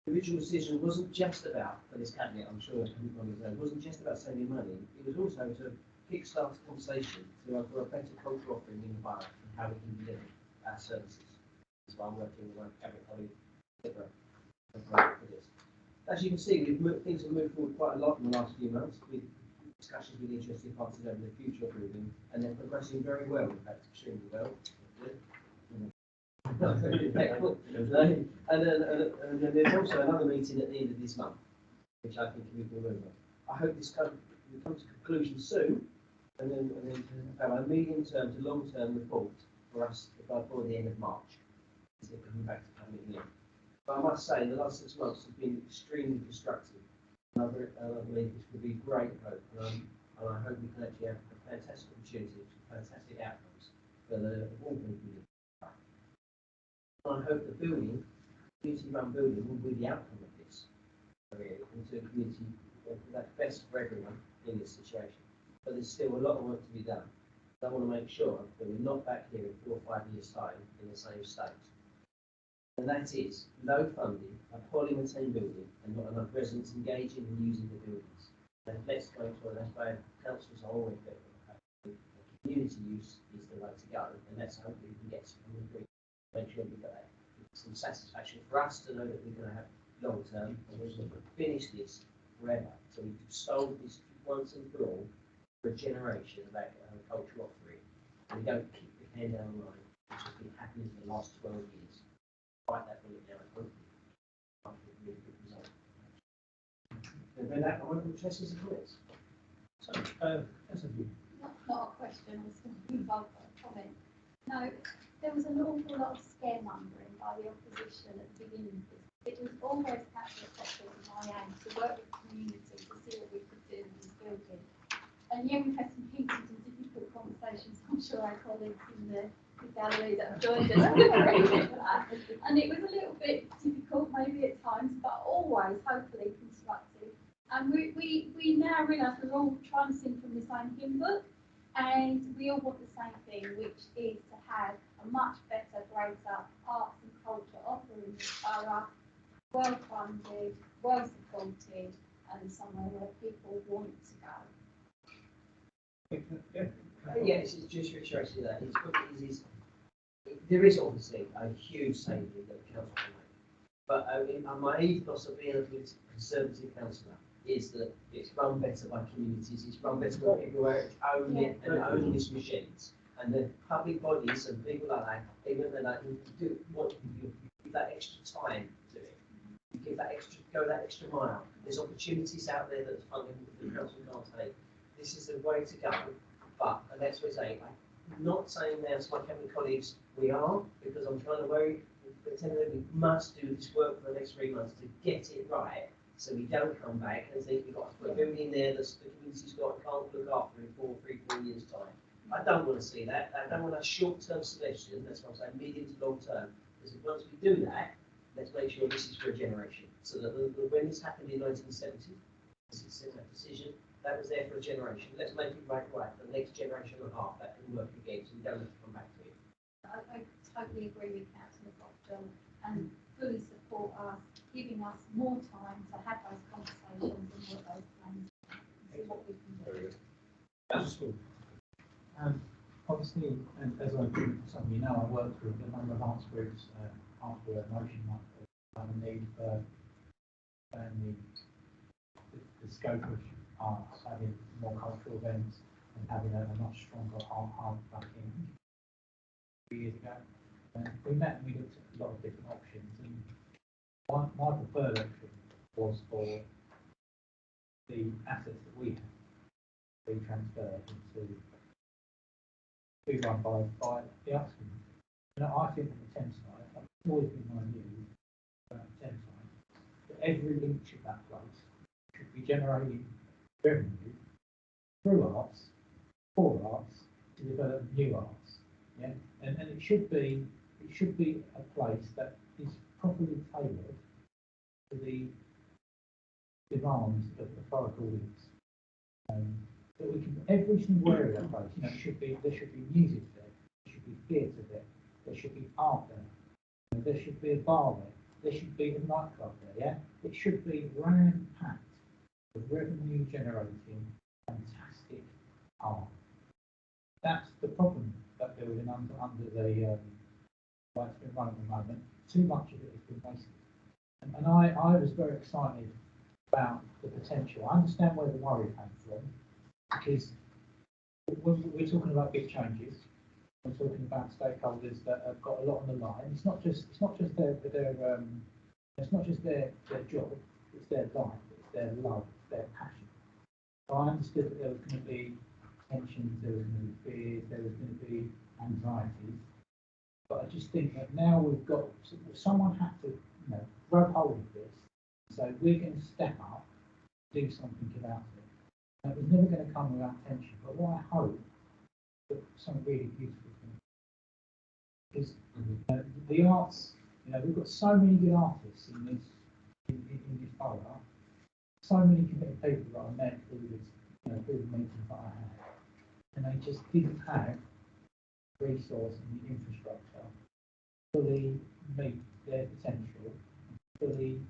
The original decision wasn't just about, for this cabinet, I'm sure everybody knows, it wasn't just about saving money, it was also to kick-start a conversation to offer a better cultural offering in the borough and how we can deliver our services. That's why I'm working with my cabinet colleague for this. As you can see, things have moved forward quite a lot in the last few months with discussions with interested parties over the future of moving, and they're progressing very well, in fact, extremely well. And then there's also another meeting at the end of this month, which I think we will remember. I hope this will come to conclusion soon, and then have a medium-term to long-term report for us before the end of March. So coming back to coming in. But I must say, the last 6 months have been extremely constructive. And I believe this will be great hope, and I hope we can actually have a fantastic opportunity, fantastic outcomes for all people. I hope the community-run building, will be the outcome of this, really, into a community that's best for everyone in this situation. But there's still a lot of work to be done. I want to make sure that we're not back here in 4 or 5 years' time in the same state. And that is low funding, a poorly maintained building, and not enough residents engaging and using the buildings. And let's make sure that's why councils are always better. Community use is the way to go, and let's hope we can get some agreement. Make sure we get some satisfaction for us to know that we're going to have long term, and we're going to finish this forever. So we've solved this once and for all for a generation of agricultural offering, and we don't kick the can down the line, which has been happening for the last 12 years. Fight that bullet now, I hope. Really good result. And then that, I want to questions and comments. So, that's a view. Not a question, it's involved a comment. No, there was an awful lot of scaremongering by the opposition at the beginning of this. It was always Councillor Cochran and my aim to work with the community to see what we could do in this building. And yeah, we've had some heated and difficult conversations, I'm sure our colleagues in the gallery that have joined us will agree with that. And it was a little bit difficult maybe at times, but always hopefully constructive. And we now realise we're all trying to sing from the same hymn book, and we all want the same thing, which is to have a much better, greater arts and culture offering in the borough, well funded, well supported, and somewhere where people want to go. Yes, it's just reiterating that. There is obviously a huge saving that the council can make. But my ethos of being a conservative councillor is that it's run better by communities, it's run better by people who own it and own these machines. And the public bodies and people like that, even though they do what you give that extra time to it. You give that extra, go that extra mile. There's opportunities out there that the council can't take. This is the way to go. But, and that's what I say, I'm not saying now to my cabinet colleagues, we are, because I'm trying to pretend that we must do this work for the next 3 months to get it right, so we don't come back and think we've got to put a building there that the community's got and can't look after in 4 years' time. I don't want to see that. I don't want a short-term solution, that's what I'm saying, medium to long-term. Because once we do that, let's make sure this is for a generation. So that when this happened in 1970, this is a decision, that was there for a generation. Let's make it right for the next generation and a half. That can work again, so we don't have to come back to it. I totally agree with Councillor Cochran and fully support us, giving us more time to have those conversations and work those plans and see what we can do. Obviously, and as some of you know, I worked with a number of arts groups after a motion like the need for the scope of arts, having more cultural events and having a much stronger art back in 3 years ago. And we met and we looked at a lot of different options, and my preferred option was for the assets that we have to be transferred into be run by the arts community. And I think on the Thames side, it's always been my view about the Thames side, that every inch of that place should be generating revenue through arts, for arts, to develop new arts. Yeah, and it should be a place that is properly tailored to the demands of the Thurrock audience. That we can every single area of that place, there should be music there, there should be theatre there, there should be art there, there should be a bar there should be a nightclub there. Yeah, it should be ram packed with revenue generating fantastic art. That's the problem that there was under the way it's been run at the moment. Too much of it has been wasted, And I was very excited about the potential. I understand where the worry came from, because we're talking about big changes. We're talking about stakeholders that have got a lot on the line. It's not just their job, it's their life, it's their love, it's their passion. So I understood that there was going to be tensions, there was going to be fears, there was going to be anxieties. But I just think that now we've got, someone had to, grab hold of this. So we're going to step up, do something about it. And it was never going to come without tension. But what I hope that something really beautiful is the arts. We've got so many good artists in this borough. So many committed people that I met through this, through the meetings that I had, and they just didn't have resource and the infrastructure fully meet their potential, fully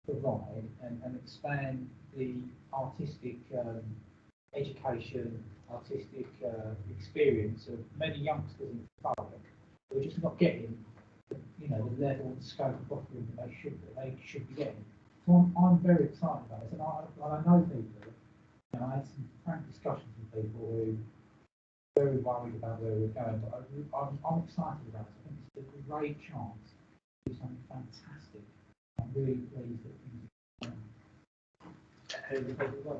provide and expand the artistic education, artistic experience of many youngsters in Thurrock who are just not getting, the level and scope of offering that they should be getting. So I'm very excited about this, and I know people. I had some frank discussions with people who are very worried about where we're going, but I'm excited about it. I think it's a great chance to do something fantastic. I'm really pleased that things are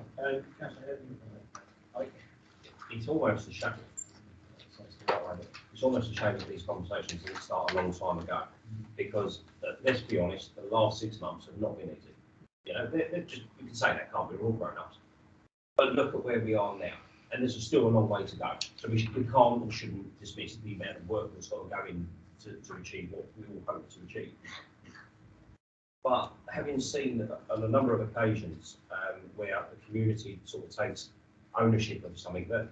It's almost a shame. It's almost a shame that these conversations didn't start a long time ago, because let's be honest, the last 6 months have not been easy. They're just, you can say that, can't we? We're all grown ups. But look at where we are now, and there's still a long way to go. So we can't and shouldn't dismiss the amount of work that's got to go in to achieve what we all hope to achieve. But having seen on a number of occasions where the community sort of takes ownership of something that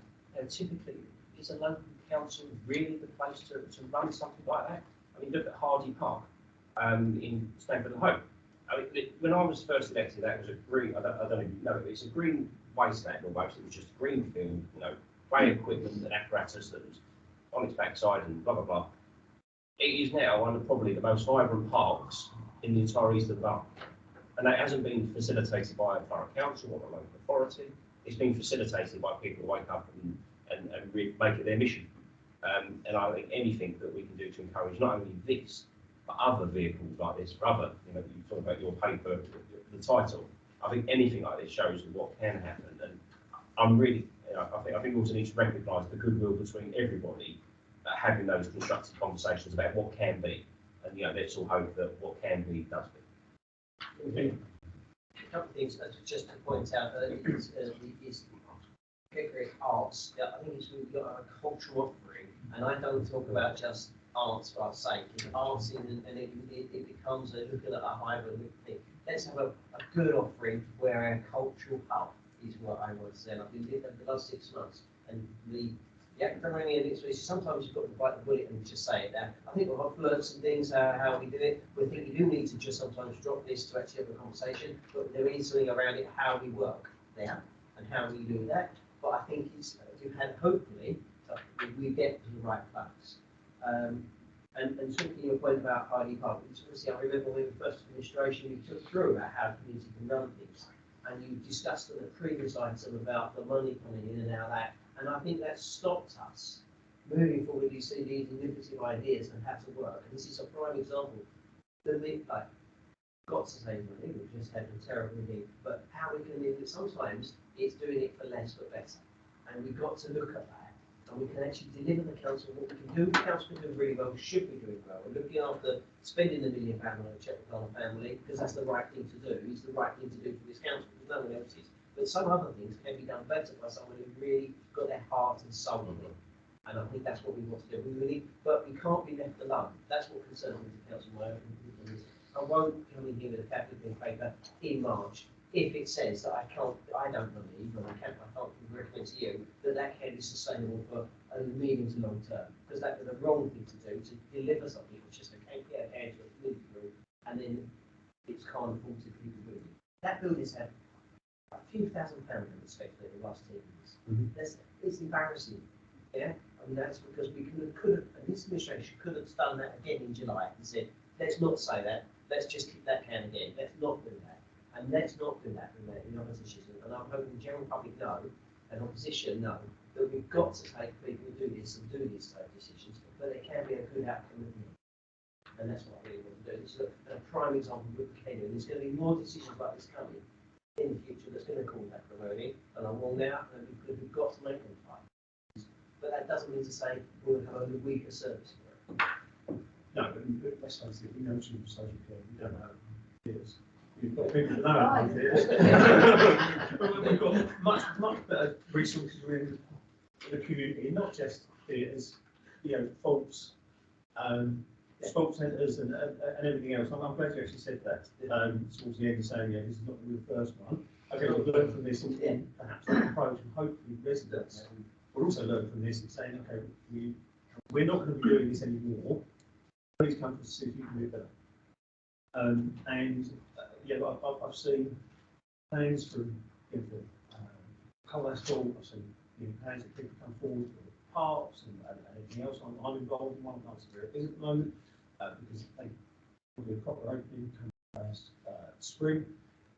typically is a local council really the place to run something like that. I mean, look at Hardy Park in Stamford-on-Hope. I mean, when I was first elected, that was a green. I don't even know. It's a green wasteland almost. It was just a green field, play equipment and apparatus that was on its backside and blah blah blah. It is now one of probably the most vibrant parks in the entire east of the borough, and that hasn't been facilitated by a borough council or a local authority. It's been facilitated by people who wake up and make it their mission. And I think anything that we can do to encourage not only this, but other vehicles like this, for other, you talk about your paper, the title. I think anything like this shows what can happen, and I'm really, I think we also need to recognise the goodwill between everybody, having those constructive conversations about what can be, and let's all hope that what can be does be. Okay. A couple of things just to point out is particularly arts. I think we've got a cultural offering, and I don't talk about just arts for art's sake. It's arts and it becomes looking at a hybrid thing. Let's have a good offering where our cultural hub is what I want to say. And I've been doing that the last 6 months, and sometimes you've got to bite the bullet and just say it there. I think I've learned some things how we do it. We think you do need to just sometimes drop this to actually have a conversation, but there is something around it, how we work there and how we do that. But I think we've had, hopefully, we get to the right place. And talking your point about Hardy Park, obviously I remember when the first administration you took through about how the community can run things, and you discussed in the previous item about the money coming in and out of that, and I think that stopped us moving forward. You see these innovative ideas and how to work, and this is a prime example. Got to save money, we've just had a terrible thing, but how we can live it, sometimes it's doing it for less but better, and we've got to look at that. And we can actually deliver the council what we can do. The council can do really well, should be doing well. We're looking after spending £1 million on a check on a family because that's the right thing to do. It's the right thing to do for this council because no one else is. But some other things can be done better by someone who really got their heart and soul in it. And I think that's what we want to do. But we can't be left alone. That's what concerns me as a council. I won't come in here with a capital paper in March if it says that I don't believe, and I can't recommend to you, that can be sustainable for a medium to long term, because that was the wrong thing to do, to deliver something which just a KPI to a community group, and then it's can't afford to people doing it. That building's had a few £1,000 in respect in the last 10 years. It's embarrassing. Yeah, I mean that's because we could have, and this administration could have done that again in July and said, let's not say that. Let's just kick that can again. Let's not do that. And let's not do that in opposition. And I'm hoping the general public know, and opposition know, that we've got to take people who do this and do these type of decisions, but there can be a good outcome at the end. And that's what I really want to do. This is a prime example with Kenya. There's going to be more decisions like this coming in the future that's going to cause acrimony, and I'm warned out, and we've got to make them fight. But that doesn't mean to say we'll have a weaker service for it. No, but let's face it, we know some social care, we don't know ideas. We've got people that know ideas. But we've got much better resources within the community, not just theatres, faults, sports centres and everything else. I'm glad you actually said that towards the end, saying, this is not the first one. Okay, we'll learn from this and perhaps approach and hopefully residents will also learn from this and saying, okay, we're not going to be doing this anymore. Please come to us and see if you can do it better. I've seen plans from cholesterol. I've seen plans that people come forward with parks and everything else. I'm involved in one of those at the moment because they will do a proper opening last spring,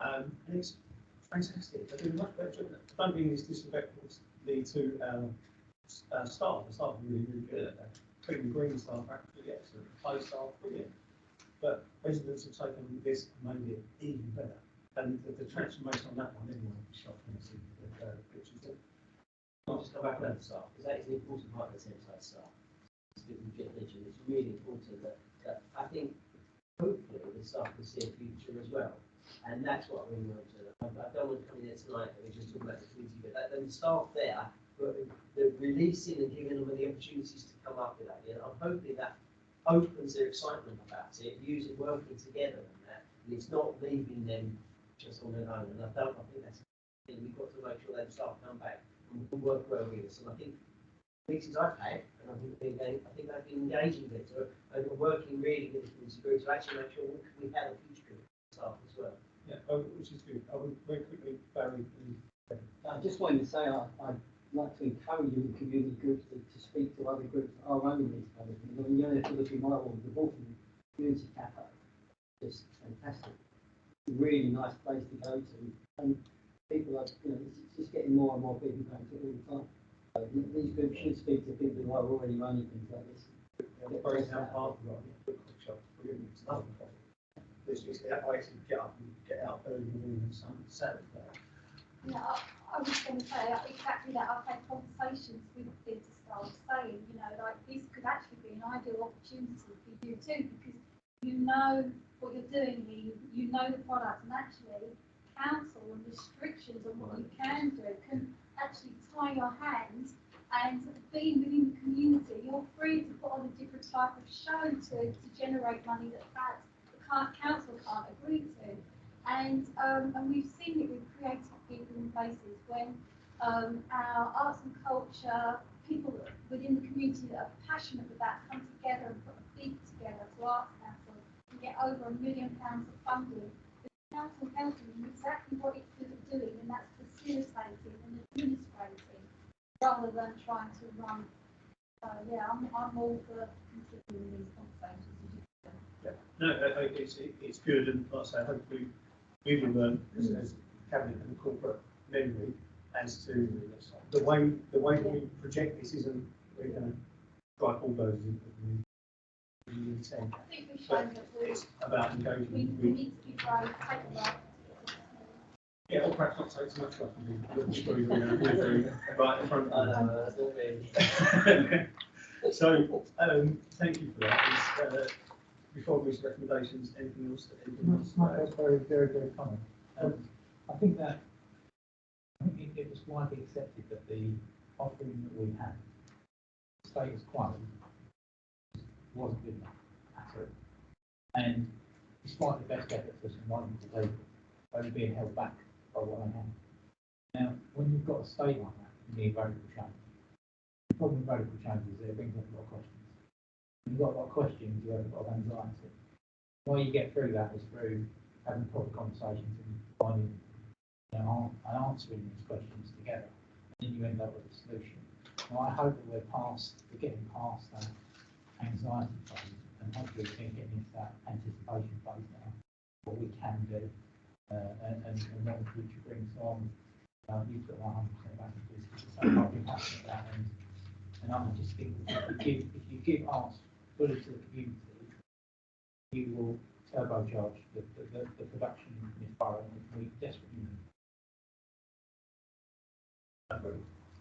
and it's fantastic. They're doing a much better job. I don't mean this disrespectfully to our staff. The staff are really, really good at that. Clean green staff are absolutely excellent. Play staff, brilliant. But residents have taken this and made it even better. And the transformation on that one, everyone will be shocked when they see the pictures. I'll just come back on that staff, because that is an important part of the centre staff. It's really important that I think hopefully the staff can see a future as well. And that's what I really want to do. I don't want to come in there tonight and we just talk about the community, but the staff there, the releasing and giving them the opportunities to come up with that. I'm hoping that opens their excitement about it, working together on that, and it's not leaving them just on their own. And I think that's the thing. We've got to make sure that staff come back and work well with us. And I think meetings I've had, and I think they've been engaging with it, and working really with the community group to actually make sure we have a future group staff as well. Yeah, which is good. I would very quickly, Barry. I just wanted to say I'd like to encourage you in community groups to speak to other groups that are running these kind of things. I mean, if you look in my ward, the Bolton Community Cafe, just fantastic. Really nice place to go to, and people are, it's just getting more and more people going to it all the time. So these groups should speak to people who are already running things like this. Very hard to run a book shop. It's just that way to get up and get out early in the morning and Saturday. Yeah, I was going to say exactly that. I've had conversations with theatre staff saying, this could actually be an ideal opportunity for you too, because you know what you're doing here, you know the product, and actually council and restrictions on what you can do can actually tie your hands. And being within the community, you're free to put on a different type of show to generate money that perhaps the council can't agree to. And we've seen it with creative people in places when our arts and culture, people within the community that are passionate with that come together and put a bid together to Arts Council and get over £1 million of funding. The council helping them exactly what it's doing, and that's facilitating and administrating rather than trying to run. So I'm all for continuing these conversations. Yeah. No, it's good, and like I say, hopefully we will learn as cabinet and corporate memory as to the way we project this isn't we're going to drive all those into the intent. I think we've shown that It's about engagement. we need to be brave, take a lot. Yeah, or perhaps not take too much off and be right in front of them. So, thank you for that. Before we reach recommendations, anything else? That's very, very, very common. I think it was widely accepted that the offering that we had, status quo, wasn't good enough at all. And despite the best efforts of some wonderful people, they were being held back by what they had. Now, when you've got a state like that, you need radical change. The problem with radical change is that it brings up a lot of questions. When you've got a lot of questions, you have a lot of anxiety. The way you get through that is through having proper conversations and finding and answering these questions together. And then you end up with a solution. Now, I hope that we're getting past that anxiety phase and and hopefully we can get into that anticipation phase now, what we can do, and what the future brings on. You've got 100% back into this, so I'll be happy with that, and I just think if you give arts fully to the community, you will turbocharge the production in this borough, and we desperately need.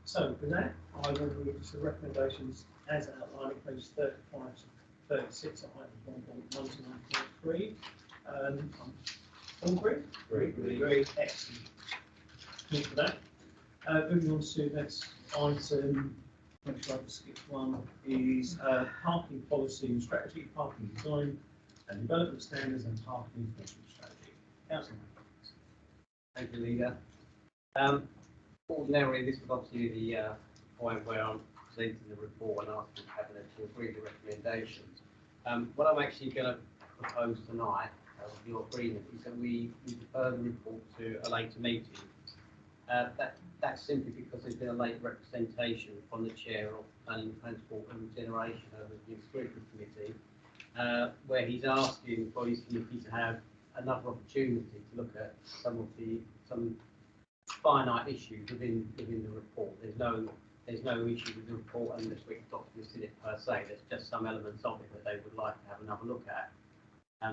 So with that, I will read the recommendations as outlined on page 35 to 36 of items 1.1 to 9.3. All agree? Very excellent. Thank you for that. Moving on to the next item, make sure I can skip one, is parking policy and strategy, parking design and development standards and parking enforcement strategy. Councillor. Thank you, Leader. Ordinarily, this was obviously the point where I'm presenting the report and asking the Cabinet to agree the recommendations. What I'm actually going to propose tonight, with your agreement, is that we defer the report to a later meeting. That's simply because there's been a late representation from the Chair of Planning, Transport and Regeneration over the Scrutiny Committee, where he's asking for his committee to have another opportunity to look at some finite issues within the report. There's no issue with the report and the suite documents in it per se. There's just some elements of it that they would like to have another look at.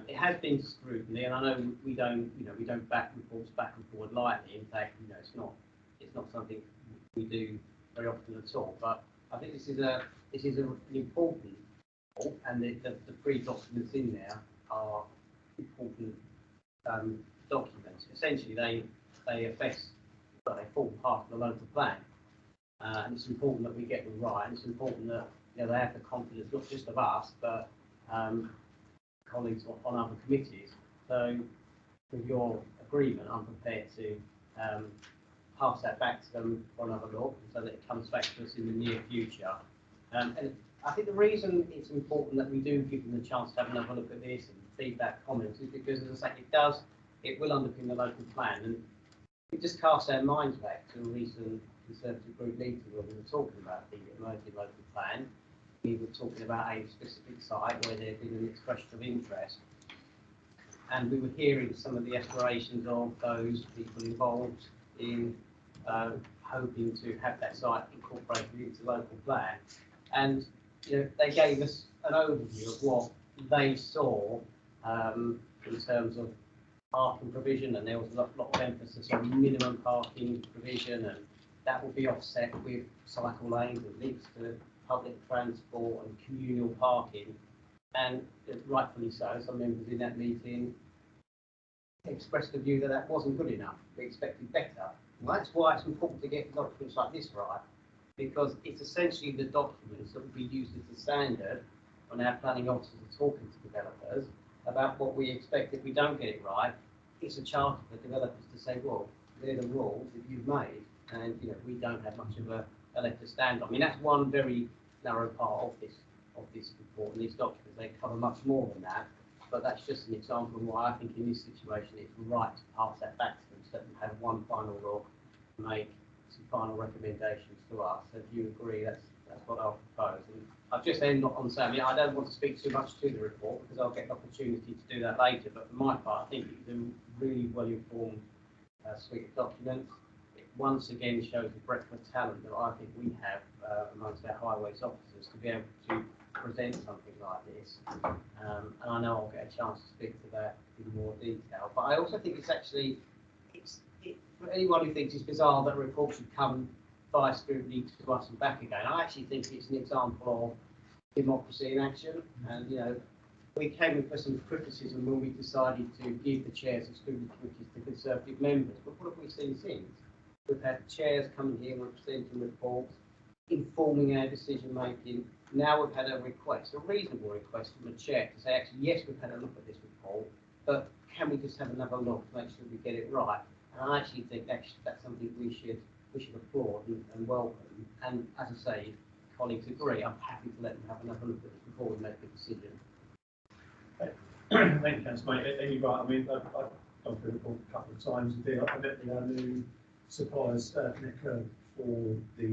It has been to scrutiny, and I know we don't back reports back and forward lightly. In fact, it's not something we do very often at all. But I think this is an important report, and the three documents in there are important documents. Essentially, they affect, well, they form part of the local plan, and it's important that we get them right. And it's important that they have the confidence not just of us, but colleagues on other committees. So, with your agreement, I'm prepared to pass that back to them for another look, so that it comes back to us in the near future. And I think the reason it's important that we do give them the chance to have another look at this and feedback comments is because, as I say, it will underpin the local plan. And we just cast our minds back to a recent Conservative group meeting where we were talking about the emerging local plan. We were talking about a specific site where there had been an expression of interest, and we were hearing some of the aspirations of those people involved in hoping to have that site incorporated into the local plan. And they gave us an overview of what they saw in terms of parking provision, and there was a lot of emphasis on minimum parking provision, and that will be offset with cycle lanes and links to public transport and communal parking. And rightfully so, some members in that meeting expressed the view that that wasn't good enough. We expected better. Well, that's why it's important to get documents like this right, because it's essentially the documents that will be used as the standard when our planning officers are talking to developers about what we expect if we don't get it right. It's a charter for developers to say, well, they're the rules that you've made, and we don't have much of a leg to stand on. I mean, that's one very narrow part of this report and these documents. They cover much more than that, but that's just an example of why I think in this situation it's right to pass that back to them, so that we have one final look, make some final recommendations to us. So if you agree, that's what I'll propose. And I've just ended on saying, I don't want to speak too much to the report because I'll get the opportunity to do that later. But for my part, I think it's a really well-informed suite of documents. It once again shows the breadth of talent that I think we have amongst our highways officers to be able to present something like this. And I know I'll get a chance to speak to that in more detail. But I also think for anyone who thinks it's bizarre that a report should come by scrutiny to us and back again, I actually think it's an example of democracy in action. And we came in for some criticism when we decided to give the chairs of scrutiny committees to Conservative members. But what have we seen since? We've had chairs coming here representing reports, informing our decision making. Now we've had a reasonable request from the chair to say, actually, yes, we've had a look at this report, but can we just have another look to make sure we get it right? And I actually think that's something we should applaud and welcome. And as I say, if colleagues agree, I'm happy to let them have another look at it before we make a decision. Thank you, Councillor. And you're right. I mean, I've gone through the report a couple of times. I met with our new suppliers for the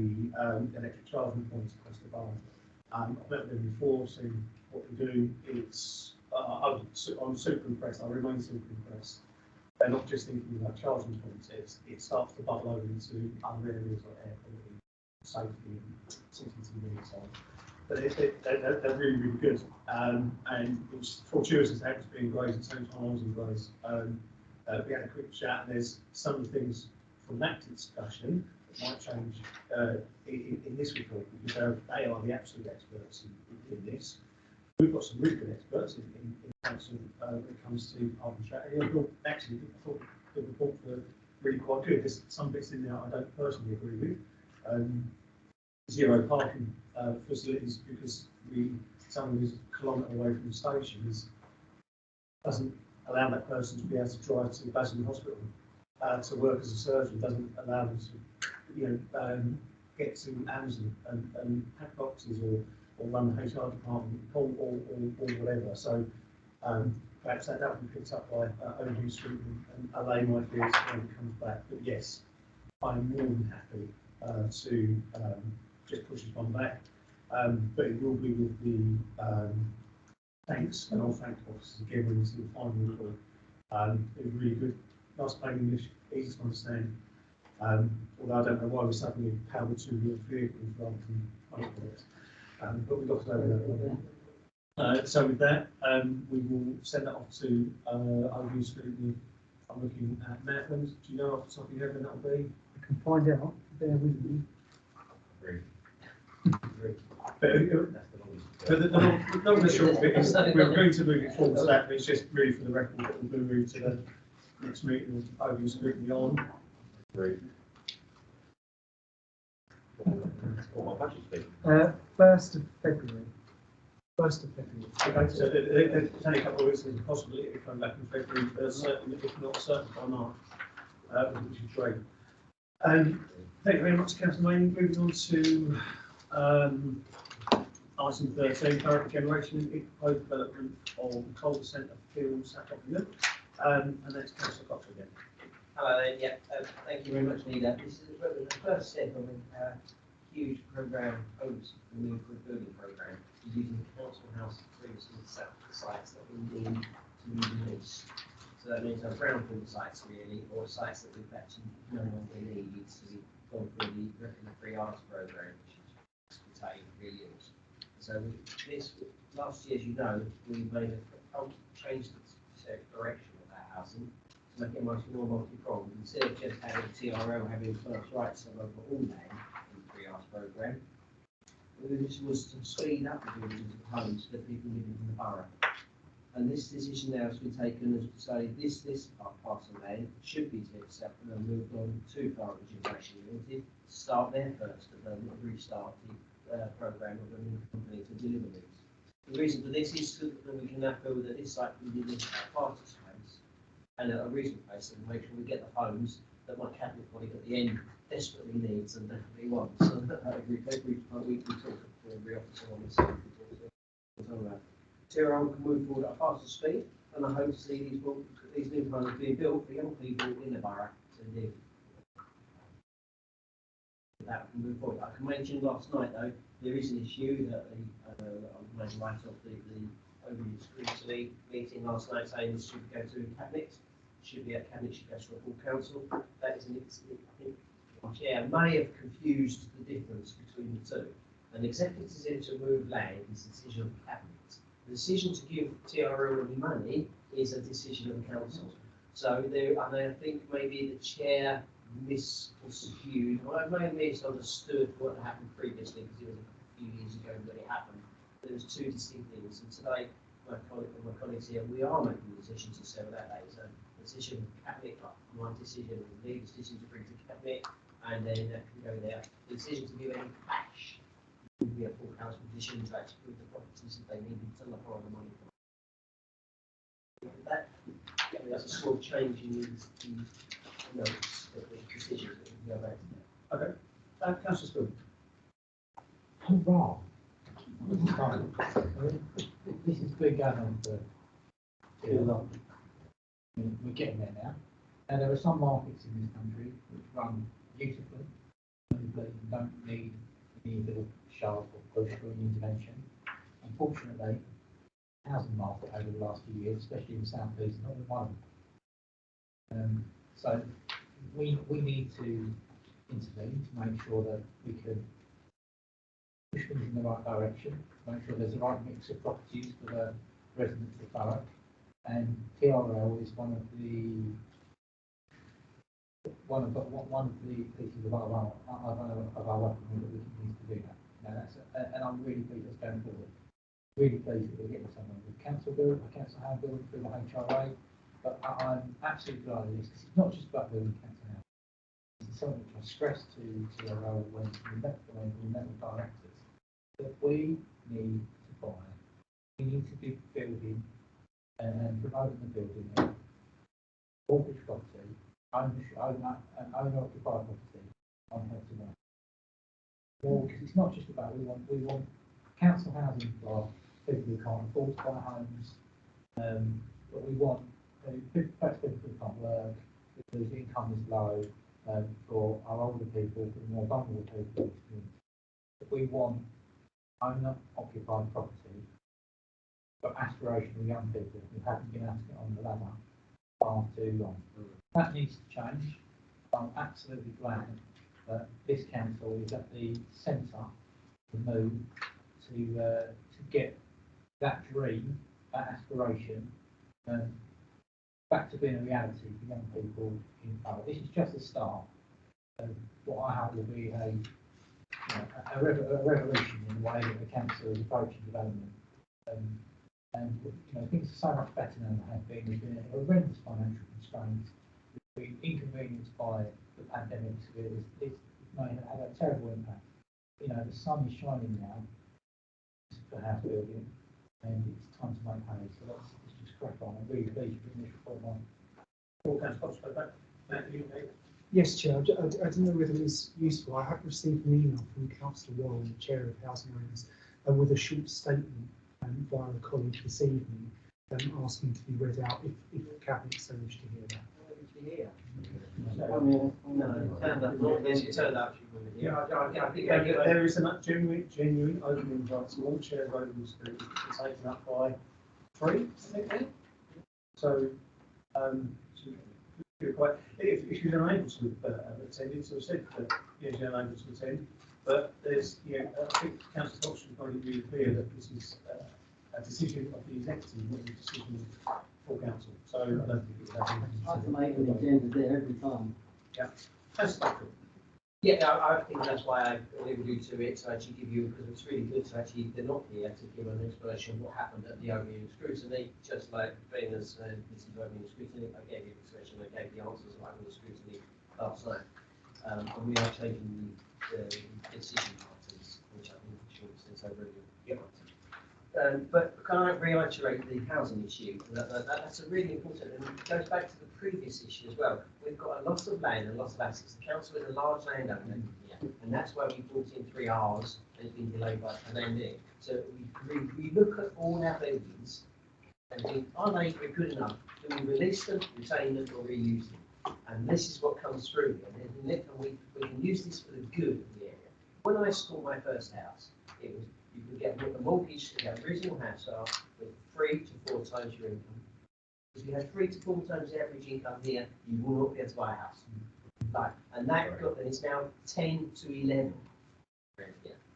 electric charging points across the bar. I've met with them before, seen what we do. It's I'm super impressed. I remain super impressed. They're not just thinking about charging points. It starts to bubble over into other areas like air quality, safety, and CCTV and so on. But they're really, really good. And it was fortuitous that was being Grays at the same time I was in Grays. We had a quick chat, and there's some of the things from that discussion that might change in this report, because they are the absolute experts in this. We've got some really good experts in council when it comes to carbon strategy. I thought the report were really quite good. There's some bits in there I don't personally agree with. Zero parking facilities, because someone who's a kilometre away from the station doesn't allow that person to be able to drive to Basildon Hospital to work as a surgeon, doesn't allow them to get to Amazon and pack boxes or run the HR department or whatever. So perhaps that will be picked up by overuse treatment and allay my fears when it comes back. But yes, I'm more than happy to just push this one back. But it will be with the thanks, and I'll thank the officers again when we see the final report. It was really good, nice plain English, easy to understand. Although I don't know why we suddenly powered two-wheeled vehicles rather than motorbikes. But we got over that one. So with that, we will send that off to overview scrutiny. I'm looking at Maitland. Do you know off the top of your head when that will be? I can find out. Bear with me. But the long and the short bit is we're going to move it forward to that, but it's just really for the record that we'll move to the next meeting with overview scrutiny on. First of February. 1st of February. Okay, so there's only a couple of weeks, there's a possibility of coming back in February, but certainly, if not certain by March, which is great. Thank you very much, Councillor Manning. Moving on to item 13, Thurrock generation, proposed development of Colder Centre Fields at Rockingham. And that's Councillor Cox again. Hello there, yeah, thank you very much, Nina. This is the first step of a huge programme, the new building programme, using the council house previously set sites that we need to release. So that means our brownfield sites really, or sites that we've actually no longer need to be gone through the free arts programme, which is contained billions. So this last year, as you know, we made a change the direction of our housing to make it much more multi-pronged. Instead of just having TRL having first rights over all land in the free arts programme, this was to speed up the building of homes for people living in the borough. And this decision now has been taken as to say this part of land should be accepted and moved on to Thurrock Regeneration Limited to start there first and then restart the programme of a new company to deliver these. The reason for this is so that we can now feel that this site can be delivered at a faster space and at a reasonable pace, and make sure we get the homes that my cabinet body at the end desperately needs and definitely wants. So every week we talk to every officer on this. TRL can move forward at a faster speed, and I hope to see these new homes being built for young people in the borough to live. That can move forward. I can mention last night though, there is an issue that I made light of the overview scrutiny meeting last night saying this should go to cabinet, should be at cabinet, should go to the full council. That is I think the chair may have confused the difference between the two. An executive decision to move land is a decision of the cabinet. The decision to give TRL any money is a decision of the council. So there, and I think maybe the chair misconstrued, or I may have misunderstood what happened previously because it was a few years ago when it happened. There was two distinct things, and today my colleagues here, we are making the decision to say that is a decision of cabinet, my decision, and the decision to bring to cabinet, and then that can go there. The decision to give any cash would be a full council position to actually put the properties that they needed to borrow the money from. That's a small change in the notes, the decision that we can go back to that. Okay. Councillor Spill. Hurrah! This has been going on for too long. We're getting there now. And there are some markets in this country which run beautifully, that don't need any little sharp or push or intervention. Unfortunately, housing market over the last few years, especially in the South East, not in one of them. So we need to intervene to make sure that we can push things in the right direction, make sure there's the right mix of properties for the residents of Thurrock. And TRL is one of the pieces of our weaponry that we can use to do that. Now and I'm really pleased that's going forward. Really pleased that we're getting somewhere with council house building through the HRA. But I'm absolutely glad of this because it's not just about building council house. It's something which I stressed to TRL when we met with directors that we need to buy. We need to be building and promoting the building of mortgage property, owner occupied property on Help to Buy. Well, because it's not just about we want council housing for people who can't afford to buy homes, but we want people who can't work, whose income is low, for our older people, for more vulnerable people. We want owner occupied property for aspirational young people who haven't been able to get on the ladder far too long. That needs to change. I'm absolutely glad that this council is at the centre of the move to get that dream, that aspiration, back to being a reality for young people in Thurrock. This is just the start of what I hope will be a revolution in the way that the council is approaching development. And things are so much better than they have been. There's been a horrendous financial constraints. We've been inconvenienced by the pandemic. It's had a terrible impact. The sun is shining now for house building, and it's time to make hay. So let's just crack on. I'm really pleased with this report. Yes, Chair. I didn't know whether it was useful. I have received an email from Councillor Warren, the Chair of Housing Owners, with a short statement via a colleague this evening, asking to be read out if Cabinet so wish to hear that. There is a genuine open invite to all chairs available to be taken up by 3, I think. So, if you're unable to attend, it's sort of said that you're unable to attend. But there's, I think Councillor Thompson is going to be clear that this is a decision of the executive, not a decision for council. So I don't think it's that. I can make an agenda there every time. Yeah, I think that's why I alluded to it, to actually give you, because it's really good to actually, they're not here to give an explanation of what happened at the opening scrutiny, just like being as this is opening scrutiny, I gave you the expression, I gave the answers of opening scrutiny last night. And we are taking the decision items, which I think should since over the but can I reiterate the housing issue? That's a really important, and it goes back to the previous issue as well. We've got a lot of land and lots of assets. The council is a large landowner here, and that's why we brought in 3 Rs and it's been delayed by landing. So we look at all our buildings and think, are they good enough? Do we release them, retain them, or reuse them? And this is what comes through here. And we can use this for the good of the area. When I bought my first house, it was you could get a mortgage to get a reasonable house with 3 to 4 times your income. If you had 3 to 4 times the average income here, you will not be able to buy a house. And it's now 10 to 11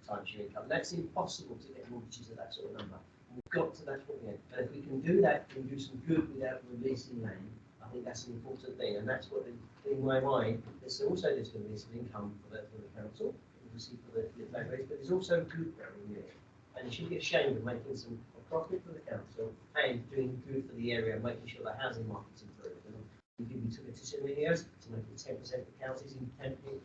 times your income. That's impossible to get mortgages at that sort of number. We've got to that point yet. And if we can do that, we can do some good without releasing land. I think that's an important thing, and that's what in my mind. There's going to be some income for the council. For the landlords, but there's also good in there. And you should be ashamed of making some profit for the council and doing good for the area and making sure the housing market's improved. And we took it to 7 years to make it 10% of counties in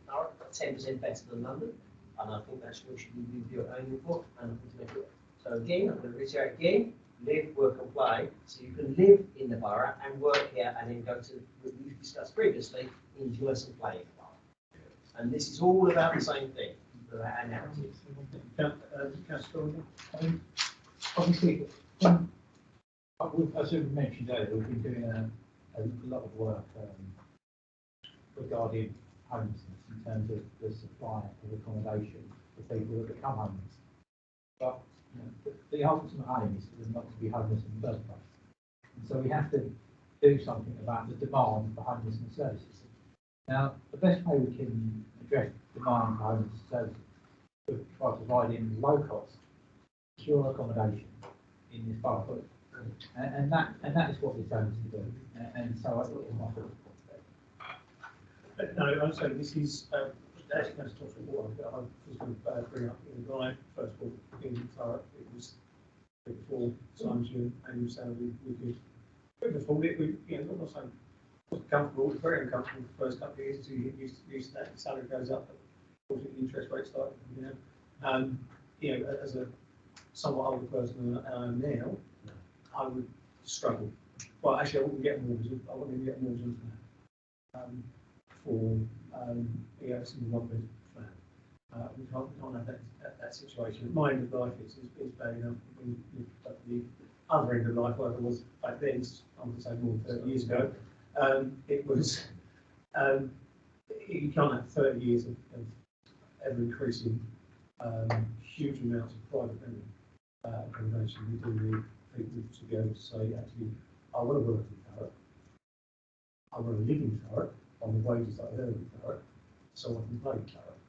Thurrock, 10% better than London. And I think that's what should be aiming for, and I think to make it. So again, I'm going to reiterate again, live, work and play, so you can live in the borough and work here and then go to what we've discussed previously, enjoy some play in the borough. And this is all about the same thing. Our narrative. Obviously, as we mentioned earlier, we've been doing a lot of work regarding homelessness in terms of the supply of accommodation for people that become homeless. But The ultimate aim is for them not to be homeless in the first place. And so we have to do something about the demand for homelessness services. Now, the best way we can address demand for homelessness services is by providing low-cost, secure accommodation in this borough. And that is what we're trying to do. And so I think it's my thought. No, I'm saying this is, actually going to talk to water, but I was going to bring up in the line, first of all, in Thurrock, it was before Simon's annual salary, we could afford it, we, you know, not saying it wasn't comfortable, it was very uncomfortable the first couple of years, until you get used to that, the salary goes up, unfortunately, the interest rate started, you know, as a somewhat older person than I am now, I would struggle. Well, actually, I wouldn't get a mortgage, I wouldn't even get a mortgage for you know, single one bed flat. We can't have that situation. At my end of life, it's bad enough. But the other end of life, where I was back then, I'm going to say more than 30 years ago, it was, you can't have 30 years of ever increasing huge amounts of private rental accommodation. We do need people to be able to say, actually, I want to work in Thurrock, I want to live in Thurrock on the wages that I earn in Thurrock, so I can pay Thurrock,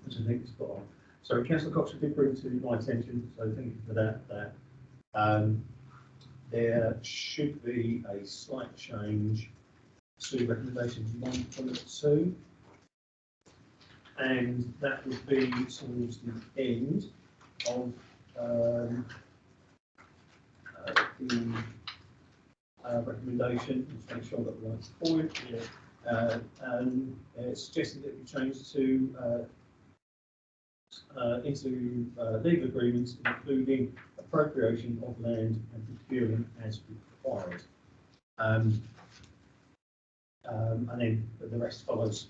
which I think is spot on. So Councillor Cox did bring to my attention, so thank you for that. There should be a slight change to recommendations 1.2, and that would be towards the end of the recommendation. Just make sure that the right point. And suggested that we change to into legal agreements, including appropriation of land and procuring as required. And then the rest follows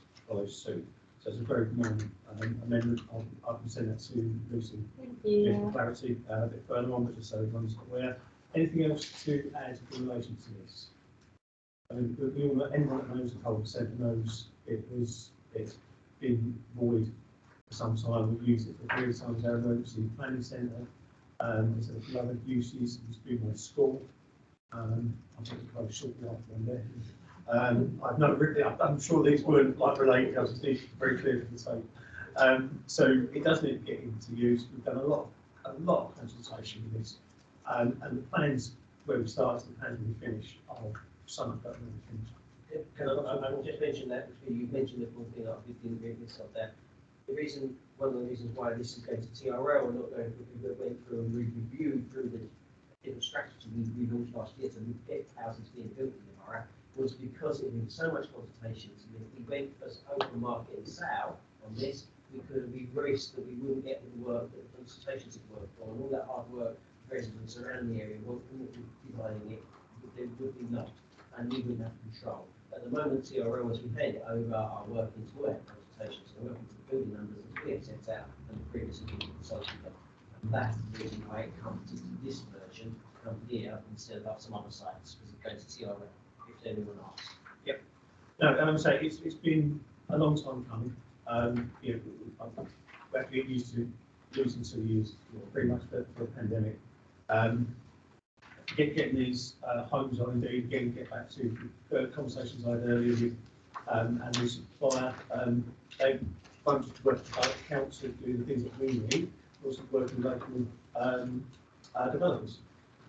suit. So it's a very minor amendment. I can send that to Lucy. Thank you. Just for clarity a bit further on, but just so everyone's aware. Anything else to add in relation to this? I mean, we all know, anyone that knows the whole percent knows it's been void for some time. We've used it for various times, our emergency planning centre. There's a lot of uses. It's been my school. I think it's closed shortly after one day. I've not really, I'm sure these weren't like related, I was very clear for the tape. So it does need to get into use. We've done a lot of consultation with this. And the plans where we started, the plans will be finished, are so much better than we finished. Can I just mention that, you mentioned the full thing, I didn't read this up there. One of the reasons why this is going to TRL and not going to, we went through and reviewed through the different strategy we launched last year to get houses being built in the borough, was because it needed so much consultation. So if we went as open market and sale on this, we risked that we wouldn't get the work that the consultations had worked on, and all that hard work residents around the area wouldn't be dividing it, there would be not, and we wouldn't have control. At the moment, TRL, as we hand it over, are working to our consultations, so we're working to the building numbers that we have set out and the previous consultation. And that's the reason why it comes to this version, come here instead of some other sites, because it goes to TRL, if anyone asks. Yep. No, and I would say it's been a long time coming. You know, we have to get used to losing 2 years, pretty much for the pandemic. Getting these homes on indeed, get back to conversations I had earlier with and the supplier. They won't just work with the council to do the things that we need, also working with local developers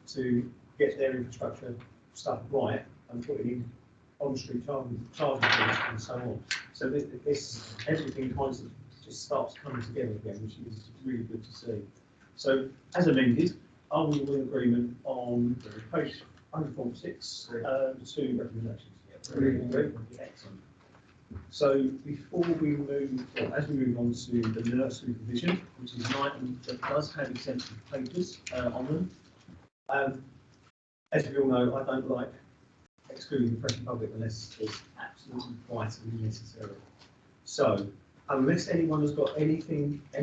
to get their infrastructure stuff right and putting in on-street charging points and so on. So this everything kind of just starts coming together again, which is really good to see. So as amended, are we all in agreement on page 146, two recommendations? Excellent. So before we move, or as we move on to the nursery provision, which is an item that does have exemption papers on them. As we all know, I don't like excluding the press and public unless it's absolutely vitally necessary. So unless anyone has got any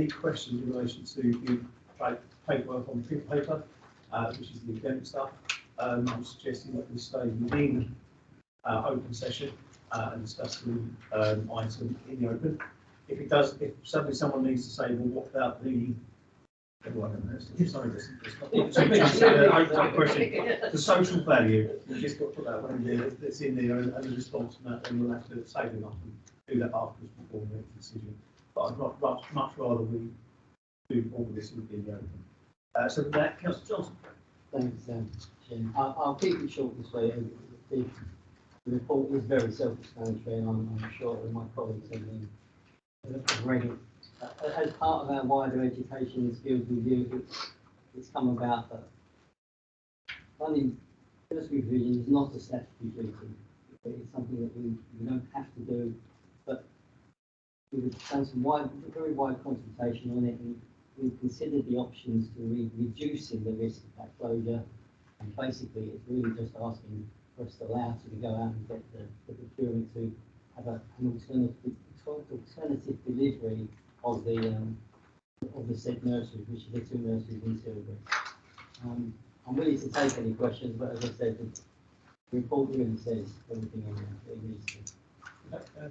questions in relation to the paperwork on print paper, which is the exempt stuff, I'm suggesting that we stay within open session and discuss the item in the open. If suddenly someone needs to say, well, what about the The social value, you just got to put that one in there, that's in there, and the response to that, then we'll have to save them up and do that afterwards before we make a decision. But I'd much rather we do all of this in the open. So with that, Councillor Johnson. Thanks, Jim. I'll keep it short and sweet. The report is very self-explanatory, and I'm sure that my colleagues have read it. As part of our wider education and skills review, it's come about that funding nursery provision is not a statutory duty. It's something that we don't have to do, but we've done some very wide consultation on it, and we've considered the options to reducing the risk of that closure. And basically, it's really just asking for us to allow to go out and get the procurement to have an alternative delivery of the said nurseries, which are the two nurseries in Tilbury. I'm willing to take any questions, but as I said, the report really says everything in there that it needs to.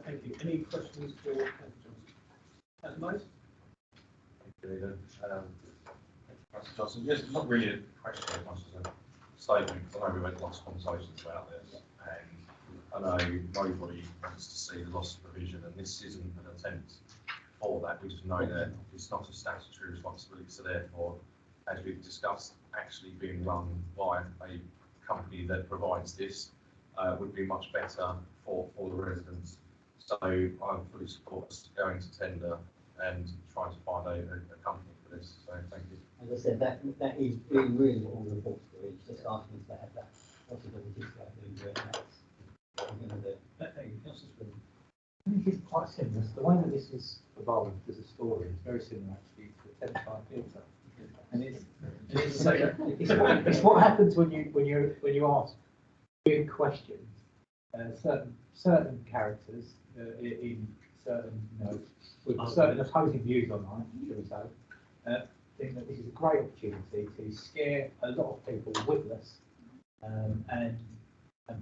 Thank you. Any questions for Councillor Johnson? Councillor Mays? Thank you, Councillor Johnson. Yes, it's not really a question as much as a statement. I know we've had lots of conversations about this, and I know nobody wants to see the loss of provision, and this isn't an attempt for that. We just know that it's not a statutory responsibility, so therefore, as we've discussed, actually being run by a company that provides this would be much better for the residents. So I'm fully support us going to tender and trying to find a company for this. So thank you. As I said, that is really what all the reports do. It's just asking us to have that possibility to go and do it. That's what we're going to do. Thank you. Councillor Swin. I think it's quite similar. The way that this is evolved as a story is very similar actually to the 10-5 filter. And it's what happens when you ask big questions. Certain characters in certain with certain opposing views online, shall we say, think that this is a great opportunity to scare a lot of people witless and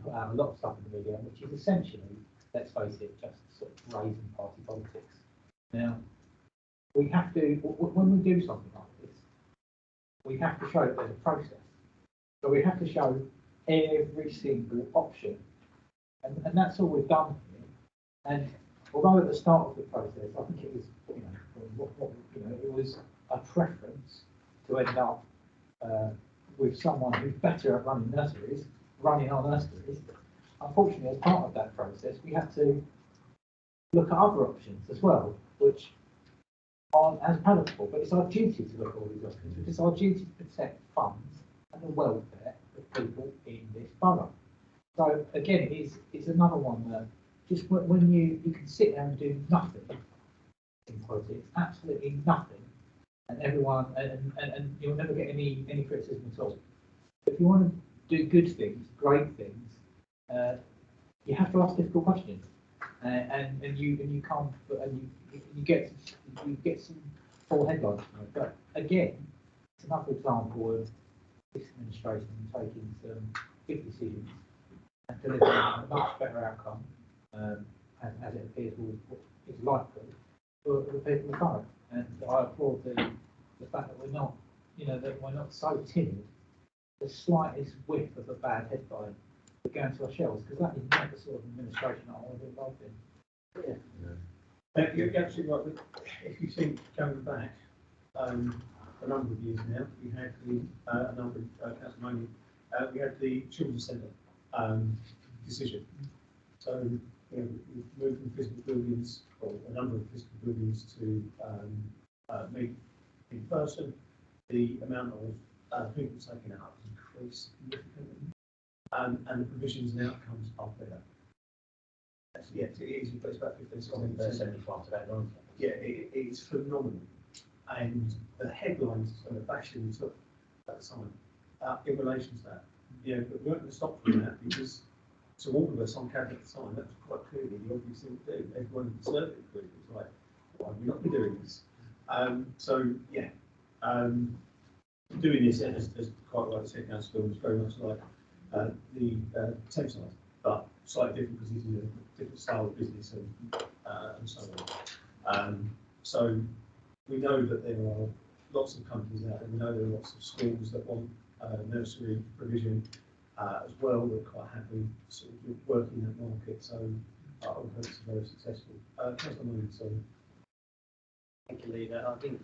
put out a lot of stuff in the media, which is essentially, let's face it, just sort of raising party politics. Now, we have to, when we do something like this, we have to show that there's a process. So we have to show every single option, and that's all we've done here. And although at the start of the process, I think it was, it was a preference to end up with someone who's better at running our nurseries. Unfortunately, as part of that process, we have to look at other options as well, which aren't as palatable. But it's our duty to look at all these options. It's our duty to protect funds and the welfare of people in this borough. So again, it's another one that just when you can sit there and do nothing in politics, absolutely nothing, and everyone and you'll never get any criticism at all. If you want to do good things, great things, you have to ask difficult questions, and you come and you get some full headlines. But again, it's another example of this administration taking some big decisions and delivering a much better outcome, as it appears is likely for the people of Thurrock. And I applaud the fact that we're not, that we're not so timid. The slightest whiff of a bad headline, we're going to our shells, because that is not the sort of administration that I want to be involved in. Yeah. You're absolutely right. If you think going back a number of years now, we had a number of Council Money, we had the Children's Centre decision. So we've moved from physical buildings, or a number of physical buildings, to meet in person. The amount of people taking it up has increased significantly, and the provisions and outcomes are better. Yeah, it is. It's about 75 to that 90. Yeah, it's phenomenal, and the headlines and the bashing we took at the time in relation to that, but we weren't going to stop from that, because to all of us on cabinet at the time, that was quite clearly the obvious thing to do. Everyone in the Conservative group was like, why have we not been doing this? Doing this, as quite rightly said, Councillor, was very much like the Thames side, but slightly different because this is a different style of business and so on. So we know that there are lots of companies out there. We know there are lots of schools that want nursery provision as well. We're quite happy sort of working that market. So I hope it's very successful. Councillor Moon, sorry. Thank you, Leader. I think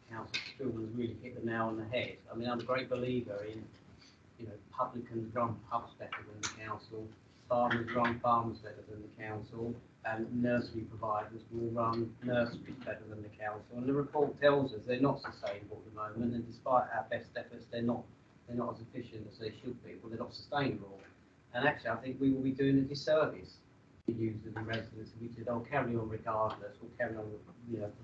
Councillor Spillman's really hit the nail on the head. I mean, I'm a great believer in, publicans run pubs better than the council, farmers run farms better than the council, and nursery providers will run nurseries better than the council. And the report tells us they're not sustainable at the moment, and despite our best efforts, they're not as efficient as they should be, or they're not sustainable. And actually, I think we will be doing a disservice to users and residents if we said, "Oh, carry on regardless," or carry on,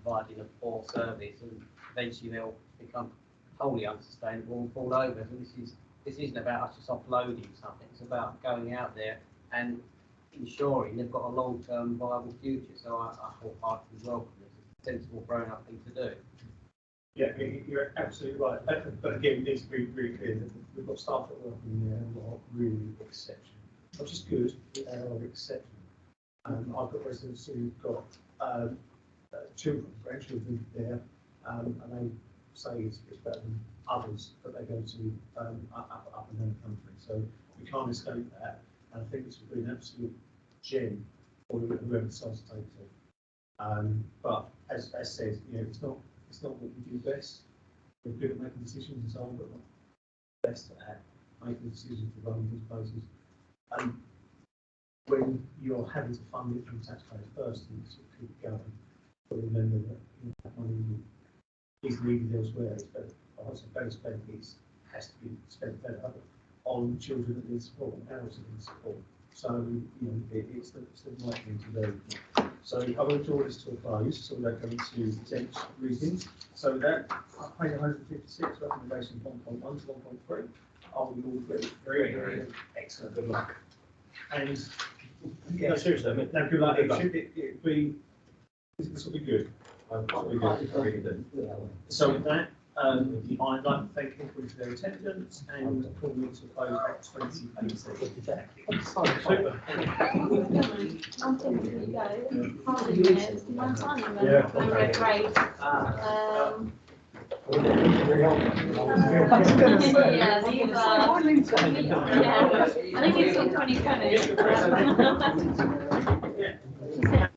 providing a poor service, and eventually they'll become wholly unsustainable and fall over. So this isn't about us just offloading something. It's about going out there and ensuring they've got a long-term viable future. So I wholeheartedly welcome this. It's a sensible, grown-up thing to do. Yeah, you're absolutely right. But again, we need to be really clear that we've got staff that work in there who are really exceptional. Not just good, but they are exceptional. I've got residents who've got children, grandchildren there, and they say it's better than others that they go to up and down the country. So we can't escape that. And I think this would be an absolute gem for whoever decides to take it. But as said, it's not what we do best. We're good at making decisions and so on, but not best at making decisions to run these places. And when you're having to fund it from taxpayers first and sort of keep it going, but remember that that money is needed elsewhere. It's better. Better spent has to be spent better on children that need support and parents that need support. So it's the right thing to do. So I will draw this to a close, so we're going to exempt reasons. So that page 156, recommendation 1.1 to 1.3. Are we all very, very, very excellent? Good luck. And No, seriously, I mean, no, good luck. It be. This will be good. Really good. So with that, I'd like to thank everybody for their attendance and call me to close at 2018. Super. I'm thinking you go. Hardly minutes. One time, Yeah. we're great. Yeah, these yeah, I think it's in 2020.